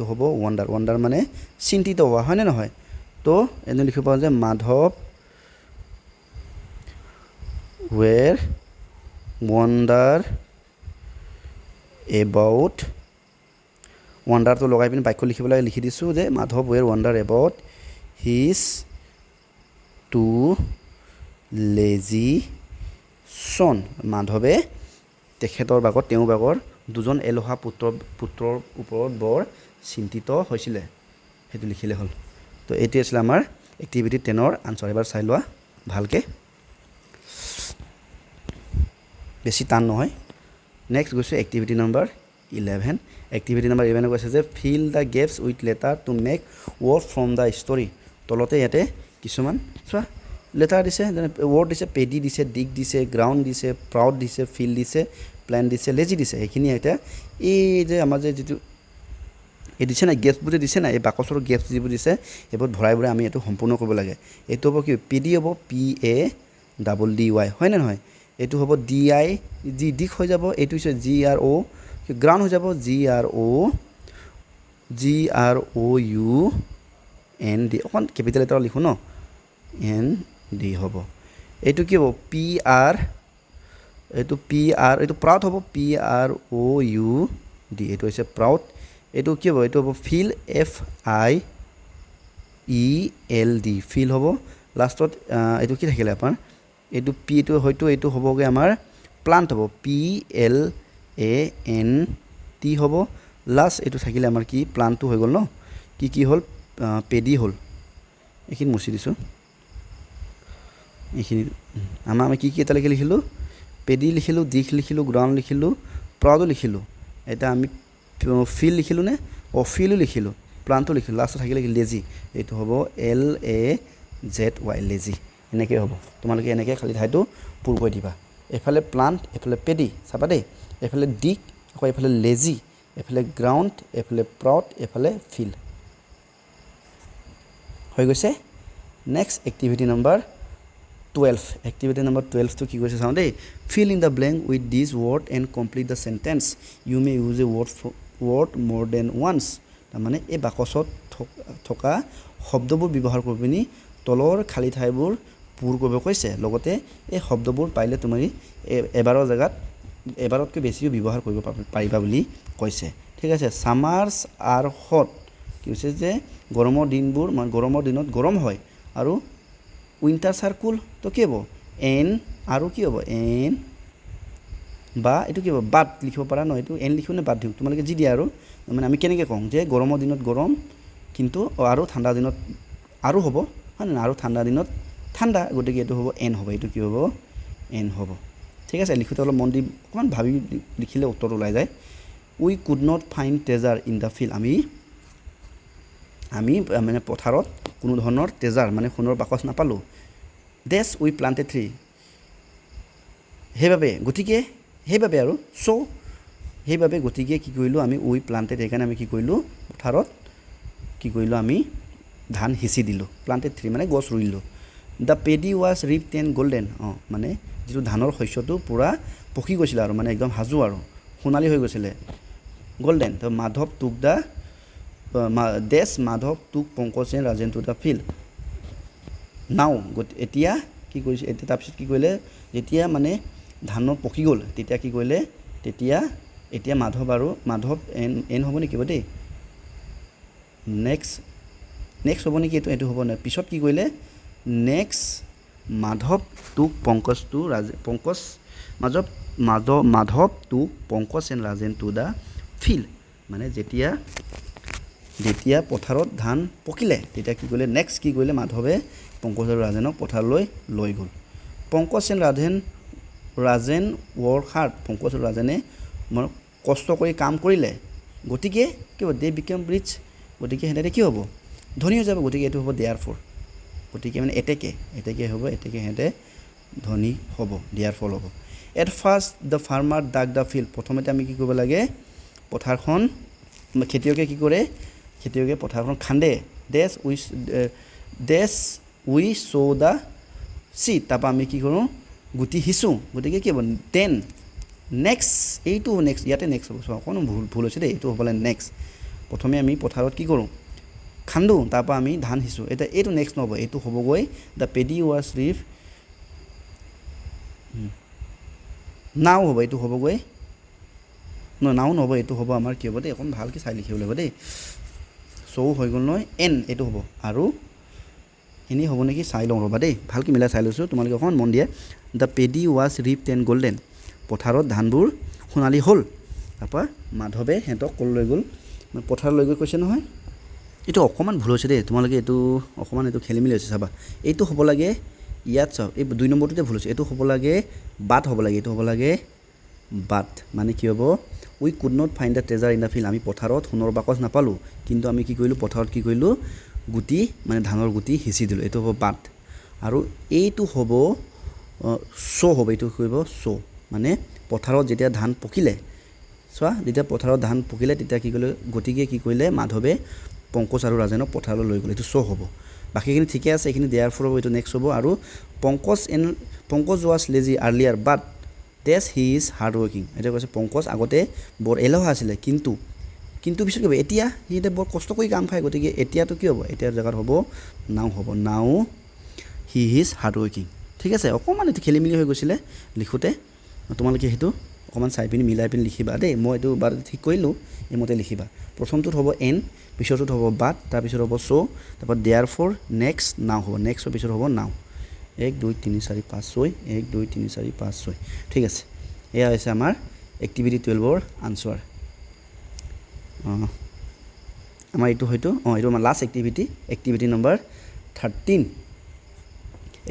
হ'ব ৱণ্ডাৰ মানে চিন্তিত হোৱা হয়নে নহয় তো এনে লিখিব পাৰোঁ যে মাধৱ ৱেৰ ৱণ্ডাৰ এবাউট ৱণ্ডাৰটো লগাই পিনি বাক্য লিখিবলৈ লিখি দিছোঁ যে Madhav were wonder about his too lazy son মাধৱে তেওঁৰ ভাগৰ দুজন এলোহা পুত্ৰৰ ওপৰত বৰ চিন্তিত হৈছিলে সেইটো লিখিলে হ'ল তো এইটোৱে আছিলে আমাৰ এক্টিভিটি 10ৰ আনচাৰ এবাৰ চাই লোৱা ভালকৈ বেছি টান নহয় নেক্সট গৈছোঁ এক্টিভিটি নম্বৰ 11 এক্টিভিটি নম্বৰ 11 কৈছে যে fill the gaps with letter to make word from the story তলতে ইয়াতে কিছুমান চোৱা লেটাৰ দিছে যেনে ৱৰ্ড দিছে পেডি দিছে ডিগ দিছে গ্ৰাউণ্ড দিছে প্ৰাউড দিছে ফিল দিছে প্লেন দিছে লেজি দিছে এইখিনি এতিয়া এই যে আমাৰ যে যিটো এই দিছে নাই গেপছবোৰ যে দিছে নাই এই বাকচৰ গেপছ যিবোৰ দিছে সেইবোৰ ভৰাই আমি এইটো সম্পূৰ্ণ কৰিব লাগে এইটো হ'ব কি PD হ'ব PADDY হয়নে নহয় এইটো হ'ব DI জি ডিক হৈ যাব এইটো হৈছে GRO গ্ৰাউণ্ড হৈ যাব GROUND অকণ কেপিটেল লেটাৰ লিখোঁ ন ND হ'ব এইটো কি হ'ব PR এইটো প্ৰাউড হ'ব PROUD এইটো হৈছে প্ৰাউড এইটো কি হ'ব এইটো হ'ব ফিল FIELD ফিল হ'ব লাষ্টত এইটো কি থাকিলে আপোনাৰ এইটো পিটো হয়তো এইটো হ'বগৈ আমাৰ প্লান্ট হ'ব PLANT হ'ব লাষ্ট এইটো থাকিলে আমাৰ কি প্লান্টটো হৈ গ'ল ন কি হ'ল পেডি হ'ল এইখিনি মুচি দিছোঁ এইখিনি আমি কি এটালৈকে লিখিলোঁ পেডি লিখিলোঁ ডিক লিখিলোঁ গ্ৰাউণ্ড লিখিলোঁ প্ৰাউডো লিখিলোঁ এতিয়া আমি ফিল লিখিলোঁ নে ফিলো লিখিলোঁ প্লান্টটো লিখিলোঁ লাষ্টত থাকিলে লেজি এইটো হ'ব LAZY লেজি এনেকৈ হ'ব তোমালোকে এনেকৈ খালী ঠাইটো পূৰ কৰি দিবা এফালে প্লান্ট এফালে পেডি চাবা দেই এফালে ডিক আকৌ এফালে লেজি এফালে গ্ৰাউণ্ড এফালে প্ৰাউড এফালে ফিল হৈ গৈছে next activity number 12 activity number 12টো কি কৈছে চাওঁ দেই fill in the blank with this word and complete the sentence you may use a word more than once তাৰমানে এই বাকচত থকা শব্দবোৰ ব্যৱহাৰ কৰি পিনি তলৰ খালী ঠাইবোৰ পূৰ কৰিব কৈছে লগতে এই শব্দবোৰ পাৰিলে তুমি এবাৰৰ জেগাত এবাৰতকৈ বেছিও ব্যৱহাৰ কৰিব পাৰিবা বুলি কৈছে ঠিক আছে ছামাৰ্ছ আৰ হট কি হৈছে যে গৰমৰ দিনত গৰম হয় আৰু উইণ্টাৰ চাৰ্কুল তো কি হ'ব এন আৰু কি হ'ব এন বা এইটো কি হ'ব বাট লিখিব পাৰা ন এইটো এন লিখোঁ নে বাট দিওঁ তোমালোকে যি দিয়া আৰু মানে আমি কেনেকৈ কওঁ যে গৰমৰ দিনত গৰম কিন্তু আৰু ঠাণ্ডা দিনত আৰু হ'ব হয় না আৰু ঠাণ্ডা দিনত ঠাণ্ডা গতিকে এইটো হ'ব এন হ'ব এইটো কি হ'ব এন হ'ব ঠিক আছে লিখোঁতে অলপ মন দি অকণমান ভাবি লিখিলে উত্তৰটো ওলাই যায় we could not find treasure in the field আমি মানে পথাৰত কোনো ধৰণৰ ট্ৰেজাৰ মানে সোণৰ বাকচ নাপালোঁ ডেছ উই প্লান্টেড ট্ৰী সেইবাবে আৰু সেইবাবে গতিকে কি কৰিলোঁ আমি উই প্লান্টেড সেইকাৰণে আমি কি কৰিলোঁ পথাৰত কি কৰিলোঁ আমি ধান সিঁচি দিলোঁ প্লান্টেড ট্ৰী মানে গছ ৰুইলোঁ the paddy was ripped and golden মানে যিটো ধানৰ শস্যটো পূৰা পকি গৈছিলে আৰু মানে একদম সাজু আৰু সোণালী হৈ গৈছিলে গল্ডেন তো মাধৱ টুক Pankaj and Rajen two the field now এতিয়া কি কৰিছে এতিয়া তাৰপিছত কি কৰিলে যেতিয়া মানে ধান পকি গ'ল তেতিয়া কি কৰিলে এতিয়া মাধৱ এন হ'ব নেকি দেই নেক্সট হ'ব নেকি এইটো হ'ব নাই পিছত কি কৰিলে next Madhav took Pankaj to Pankaj Madhav took Pankaj and Rajen to the field মানে যেতিয়া পথাৰত ধান পকিলে তেতিয়া কি কৰিলে নেক্সট কি কৰিলে মাধৱে পংকজ আৰু ৰাজেনক পথাৰলৈ লৈ গ'ল Pankaj and Rajen work hard Pankaj আৰু ৰাজেনে কষ্ট কৰি কাম কৰিলে গতিকে কি হ'ব they become rich গতিকে হেঁতে কি হ'ব ধনী হৈ যাব গতিকে এইটো হ'ব therefore গতিকে মানে এতেকে হ'ব এতেকে হেঁতে ধনী হ'ব therefore হ'ব at first the farmer dug the field প্ৰথমতে আমি কি কৰিব লাগে পথাৰখন খেতিয়কে কি কৰে খেতিয়কে পথাৰখন খান্দে we sow the seed তাৰপৰা আমি কি কৰোঁ গুটি হিচো গতিকে কি হ'ব then next এইটো next ইয়াতে next হ'ব অকণ ভুল হৈছে দেই এইটো হ'বলে next প্ৰথমে আমি পথাৰত কি কৰোঁ খান্দো তাৰপৰা আমি ধান হিচো এটা এইটো next নহ'ব এইটো হ'বগৈ the paddy was reaped now হ'ব এইটো হ'বগৈ নাও নহ'ব এইটো হ'ব আমাৰ কি হ'ব দেই অকণ ভালকৈ চাই লিখিব লাগিব দেই চৌ হৈ গ'ল নহয় এন এইটো হ'ব আৰু এনেই হ'ব নেকি চাই লওঁ ৰ'বা দেই ভালকৈ মিলাই চাই লৈছোঁ তোমালোকে অকণ মন দিয়ে the paddy was ripped and golden পথাৰত ধানবোৰ সোণালী হ'ল তাৰপৰা মাধৱে সিহঁতক ক'লৈ লৈ গ'ল পথাৰত লৈ গৈ কৈছে নহয় এইটো অকণমান ভুল হৈছে দেই তোমালোকে এইটো অকণমান এইটো খেলি মেলি হৈছে চাবা এইটো হ'ব লাগে ইয়াত চাওক এই 2 নম্বৰটোতে ভুল হৈছে এইটো হ'ব লাগে বাট হ'ব লাগে এইটো হ'ব লাগে বাট মানে কি হ'ব we could not find the treasure in the field আমি পথাৰত সোণৰ বাকচ নাপালোঁ কিন্তু আমি কি কৰিলোঁ পথাৰত কি কৰিলোঁ গুটি মানে ধানৰ গুটি সিঁচি দিলোঁ এইটো হ'ব বাট আৰু এইটো হ'ব চ' হ'ব এইটো কৰিব চ' মানে পথাৰত যেতিয়া ধান পকিলে চোৱা যেতিয়া পথাৰত ধান পকিলে তেতিয়া কি কৰিলে গতিকে কি কৰিলে মাধৱে পংকজ আৰু ৰাজেনক পথাৰলৈ লৈ গ'ল এইটো চ' হ'ব বাকীখিনি ঠিকে আছে এইখিনি therefore হ'ব এইটো নেক্সট হ'ব আৰু Pankaj was lazy earlier but these he is hard working এতিয়া কৈছে পংকজ আগতে বৰ এলেহুৱা আছিলে কিন্তু পিছত কি হ'ব এতিয়া সি এতিয়া বৰ কষ্ট কৰি কাম খায় গতিকে এতিয়াতো কি হ'ব এতিয়াৰ জেগাত হ'ব নাও হি ইজ হাৰ্ড ৱৰ্কিং ঠিক আছে অকণমান এইটো খেলি মেলি হৈ গৈছিলে লিখোঁতে তোমালোকে সেইটো অকণমান চাই পিনি মিলাই পিনি লিখিবা দেই মই এইটো বাৰ ঠিক কৰিলোঁ এইমতে লিখিবা প্ৰথমটোত হ'ব এন পিছৰটোত হ'ব বাট তাৰপিছত হ'ব চ' তাৰপৰা therefore নেক্সট নাও হ'ব নেক্সটৰ পিছত হ'ব নাও 1 2 3 4 5 6 1 2 3 4 5 6 ঠিক আছে এয়া হৈছে আমাৰ এক্টিভিটি 12ৰ আনসাৰ আমাৰ এইটো হয়তো এইটো আমাৰ last activity number 13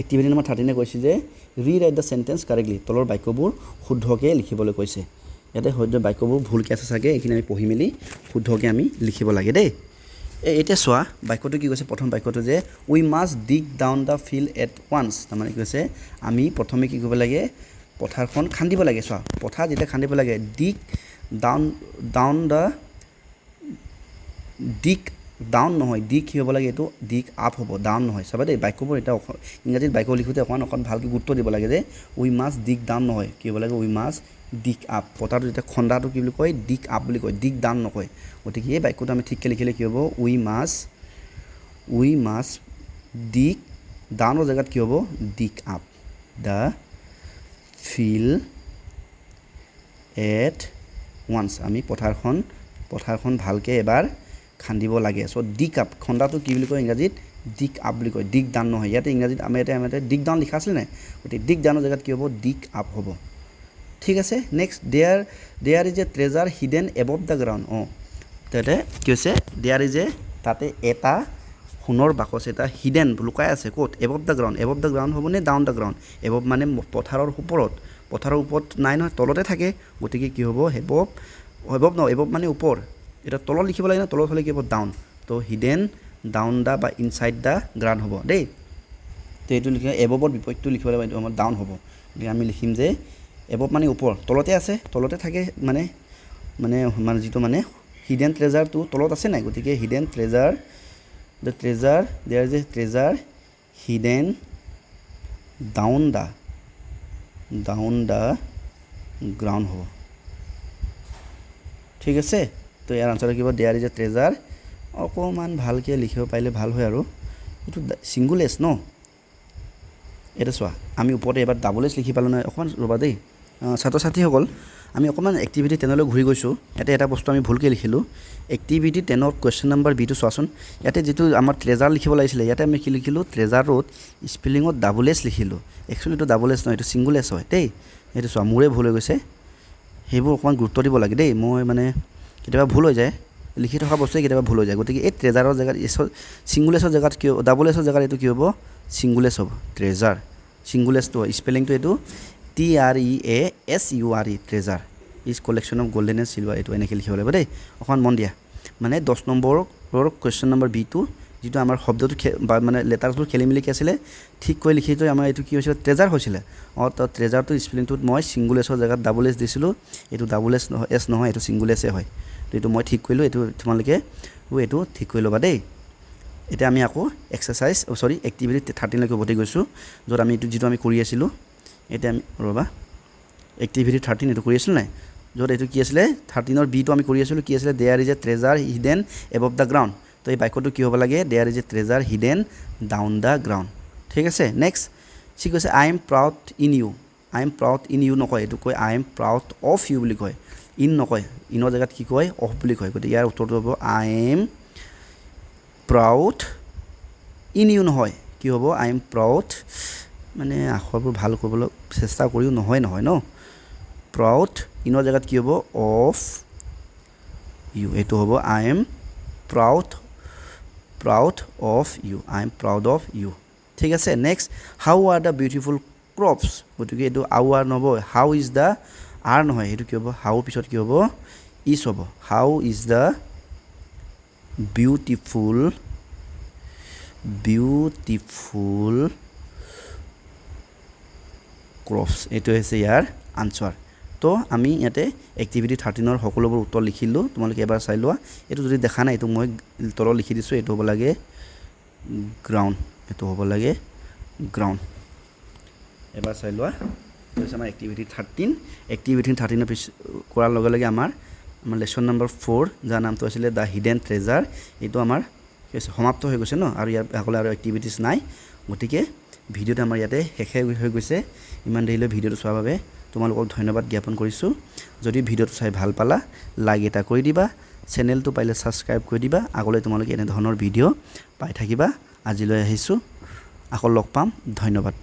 activity number 13 কৈছে যে ৰিৰাইট দ্য সেন্টেন্স কাৰেক্টলি তলৰ বাক্যবোৰ শুদ্ধকৈ লিখিবলৈ কৈছে ইয়াতে হয়তো বাক্যবোৰ ভুলকৈ আছে চাগে এইখিনি আমি পঢ়ি মেলি শুদ্ধকৈ আমি লিখিব লাগে দেই এতিয়া চোৱা বাক্যটো কি কৈছে প্ৰথম বাক্যটো যে we must dig down the field at once তাৰমানে কি কৈছে আমি প্ৰথমে কি কৰিব লাগে পথাৰখন খান্দিব লাগে চোৱা পথাৰ যেতিয়া খান্দিব লাগে ডিগ ডাউন নহয় ডিগ কি হ'ব লাগে এইটো ডিগ আপ হ'ব ডাউন নহয় চাবা দেই বাক্যবোৰ এটা ইংৰাজীত বাক্য লিখোঁতে অকণ ভালকৈ গুৰুত্ব দিব লাগে যে উই মাষ্ট ডিগ ডাউন নহয় কি হ'ব লাগে উই মাষ্ট ডিগ আপ পথাৰটো যেতিয়া খন্দাটো কি বুলি কয় ডিগ আপ বুলি কয় ডিগ ডাউন নকয় গতিকে এই বাক্যটো আমি ঠিককৈ লিখিলে কি হ'ব উই মাষ্ট ডিগ ডাউনৰ জেগাত কি হ'ব ডিগ up the field at once আমি পথাৰখন ভালকৈ এবাৰ খান্দিব লাগে চ' ডিগ আপ খন্দাটো কি বুলি কয় ইংৰাজীত ডিগ আপ বুলি কয় ডিগ ডাউন নহয় ইয়াতে ইংৰাজীত আমি ইয়াতে ডিগ ডাউন লিখা আছিলে নাই গতিকে ডিগ ডাউনৰ জেগাত কি হ'ব ডিগ আপ হ'ব ঠিক আছে next there is a treasure hidden above the ground তাতে কি হৈছে দেয়াৰ ইজ এ তাতে এটা সোণৰ বাকচ এটা হিডেন লুকাই আছে ক'ত এবভ দ্য গ্ৰাউণ্ড হ'বনে ডাউন দ্য গ্ৰাউণ্ড এবভ মানে পথাৰৰ ওপৰত নাই নহয় তলতে থাকে গতিকে কি হ'ব এবভ মানে ওপৰ এটা তলত লিখিব লাগে ন তলত হ'লে কি হ'ব ডাউন তো হিডেন ডাউন দ্য বা ইনচাইড দ্য গ্ৰাউণ্ড হ'ব দেই তো এইটো লিখিব এবভৰ বিপৰীতটো লিখিব লাগিব এইটো আমাৰ ডাউন হ'ব গতিকে আমি লিখিম যে এবভ মানে ওপৰ তলতে আছে তলতে থাকে মানে যিটো মানে হিডেন ট্ৰেজাৰটো তলত আছে নাই গতিকে hidden treasure there is a treasure hidden down the ground হ'ব ঠিক আছে তো ইয়াৰ আনচাৰটো কি হ'ব দেয়াৰ ইজ এ ট্ৰেজাৰ অকণমান ভালকৈ লিখিব পাৰিলে ভাল হয় আৰু এইটো ছিংগুল এছ ন এইটো চোৱা আমি ওপৰতে এবাৰ ডাবল এছ লিখি পালোঁ নহয় অকণমান ৰ'বা দেই ছাত্ৰ ছাত্ৰীসকল আমি অকণমান এক্টিভিটি 10লৈ ঘূৰি গৈছোঁ ইয়াতে এটা বস্তু আমি ভুলকৈ লিখিলোঁ এক্টিভিটি 10ৰ কুৱেশ্যন নম্বৰ বিটো চোৱাচোন ইয়াতে যিটো আমাৰ ট্ৰেজাৰ লিখিব লাগিছিলে ইয়াতে আমি কি লিখিলোঁ ট্ৰেজাৰত স্পেলিঙত ডাবল এছ লিখিলোঁ একচুৱেলি এইটো ডাবল এছ নহয় এইটো ছিংগুল এছ হয় দেই এইটো চোৱা মোৰে ভুল হৈ গৈছে সেইবোৰ অকণমান গুৰুত্ব দিব লাগে দেই মই মানে কেতিয়াবা ভুল হৈ যায় লিখি থকা বস্তুৱে কেতিয়াবা ভুল হৈ যায় গতিকে এই ট্ৰেজাৰৰ জেগাত ছিংগুল এছৰ জেগাত কি ডাবল এছৰ জেগাত এইটো কি হ'ব ছিংগুল এছ হ'ব ট্ৰেজাৰ ছিংগুল এছটো স্পেলিংটো এইটো TREASURE treasure is collection of golden and silver এইটো এনেকৈ লিখিব লাগিব দেই অকণমান মন দিয়া মানে 10 নম্বৰৰ কুৱেশ্যন নম্বৰ বিটো যিটো আমাৰ শব্দটো মানে লেটাৰটো খেলি মেলি কি আছিলে ঠিক কৰি লিখি থৈ আমাৰ এইটো কি হৈছিলে ট্ৰেজাৰ হৈছিলে তো ট্ৰেজাৰটো স্পেলিংটোত মই ছিংগুল এছৰ জেগাত ডাবল এছ দিছিলোঁ এইটো ডাবল এছ নহয় এইটো ছিংগুল এছে হয় তো এইটো মই ঠিক কৰিলোঁ এইটো তোমালোকে এইটো ঠিক কৰি ল'বা দেই এতিয়া আমি আকৌ এক্সাৰচাইজ এক্টিভিটি 13লৈকে উভতি গৈছোঁ য'ত আমি এইটো যিটো আমি কৰি আছিলোঁ এতিয়া আমি ৰ'বা এক্টিভিটি 13 এইটো কৰি আছিলোঁ নাই য'ত এইটো কি আছিলে 13ৰ বিটো আমি কৰি আছিলোঁ কি আছিলে there is a treasure hidden above the ground তো এই বাক্যটো কি হ'ব লাগে there is a treasure hidden down the ground ঠিক আছে নেক্সট সি কৈছে I am proud in you নকয় এইটো কয় I am proud of you বুলি কয় ইন নকয় ইনৰ জেগাত কি কয় অফ বুলি কয় গতিকে ইয়াৰ উত্তৰটো হ'ব I am proud in you নহয় কি হ'ব আই এম প্ৰাউড মানে আখৰবোৰ ভাল কৰিবলৈ চেষ্টা কৰিও নহয় ন প্ৰাউড ইনৰ জেগাত কি হ'ব অফ ইউ এইটো হ'ব I am proud of you I am proud of you ঠিক আছে next how are the beautiful crops গতিকে এইটো আউ আৰ নহ'ব হাউ ইজ দ্য আৰ নহয় সেইটো কি হ'ব হাউ পিছত কি হ'ব ইজ হ'ব হাউ ইজ দ্য বিউটিফুল ক্ৰপছ এইটো হৈছে ইয়াৰ আনচাৰ তো আমি ইয়াতে এক্টিভিটি 13ৰ সকলোবোৰ উত্তৰ লিখিলোঁ তোমালোকে এবাৰ চাই লোৱা এইটো যদি দেখা নাই এইটো মই তলত লিখি দিছোঁ এইটো হ'ব লাগে গ্ৰাউণ্ড এবাৰ চাই লোৱা এইটো হৈছে আমাৰ এক্টিভিটি 13 পিছ কৰাৰ লগে লগে আমাৰ লেচন নম্বৰ 4 যাৰ নামটো আছিলে দ্য হিডেন ট্ৰেজাৰ এইটো আমাৰ সমাপ্ত হৈ গৈছে ন আৰু ইয়াৰ আগলৈ আৰু এক্টিভিটিছ নাই গতিকে ভিডিঅ'টো আমাৰ ইয়াতে শেষে হৈ গৈছে ইমান দেৰিলৈ ভিডিঅ'টো চোৱাৰ বাবে তোমালোকক ধন্যবাদ জ্ঞাপন কৰিছোঁ যদি ভিডিঅ'টো চাই ভাল পালা লাইক এটা কৰি দিবা চেনেলটো পাৰিলে ছাবস্ক্ৰাইব কৰি দিবা আগলৈ তোমালোকে এনেধৰণৰ ভিডিঅ' পাই থাকিবা আজিলৈ আহিছোঁ আকৌ লগ পাম ধন্যবাদ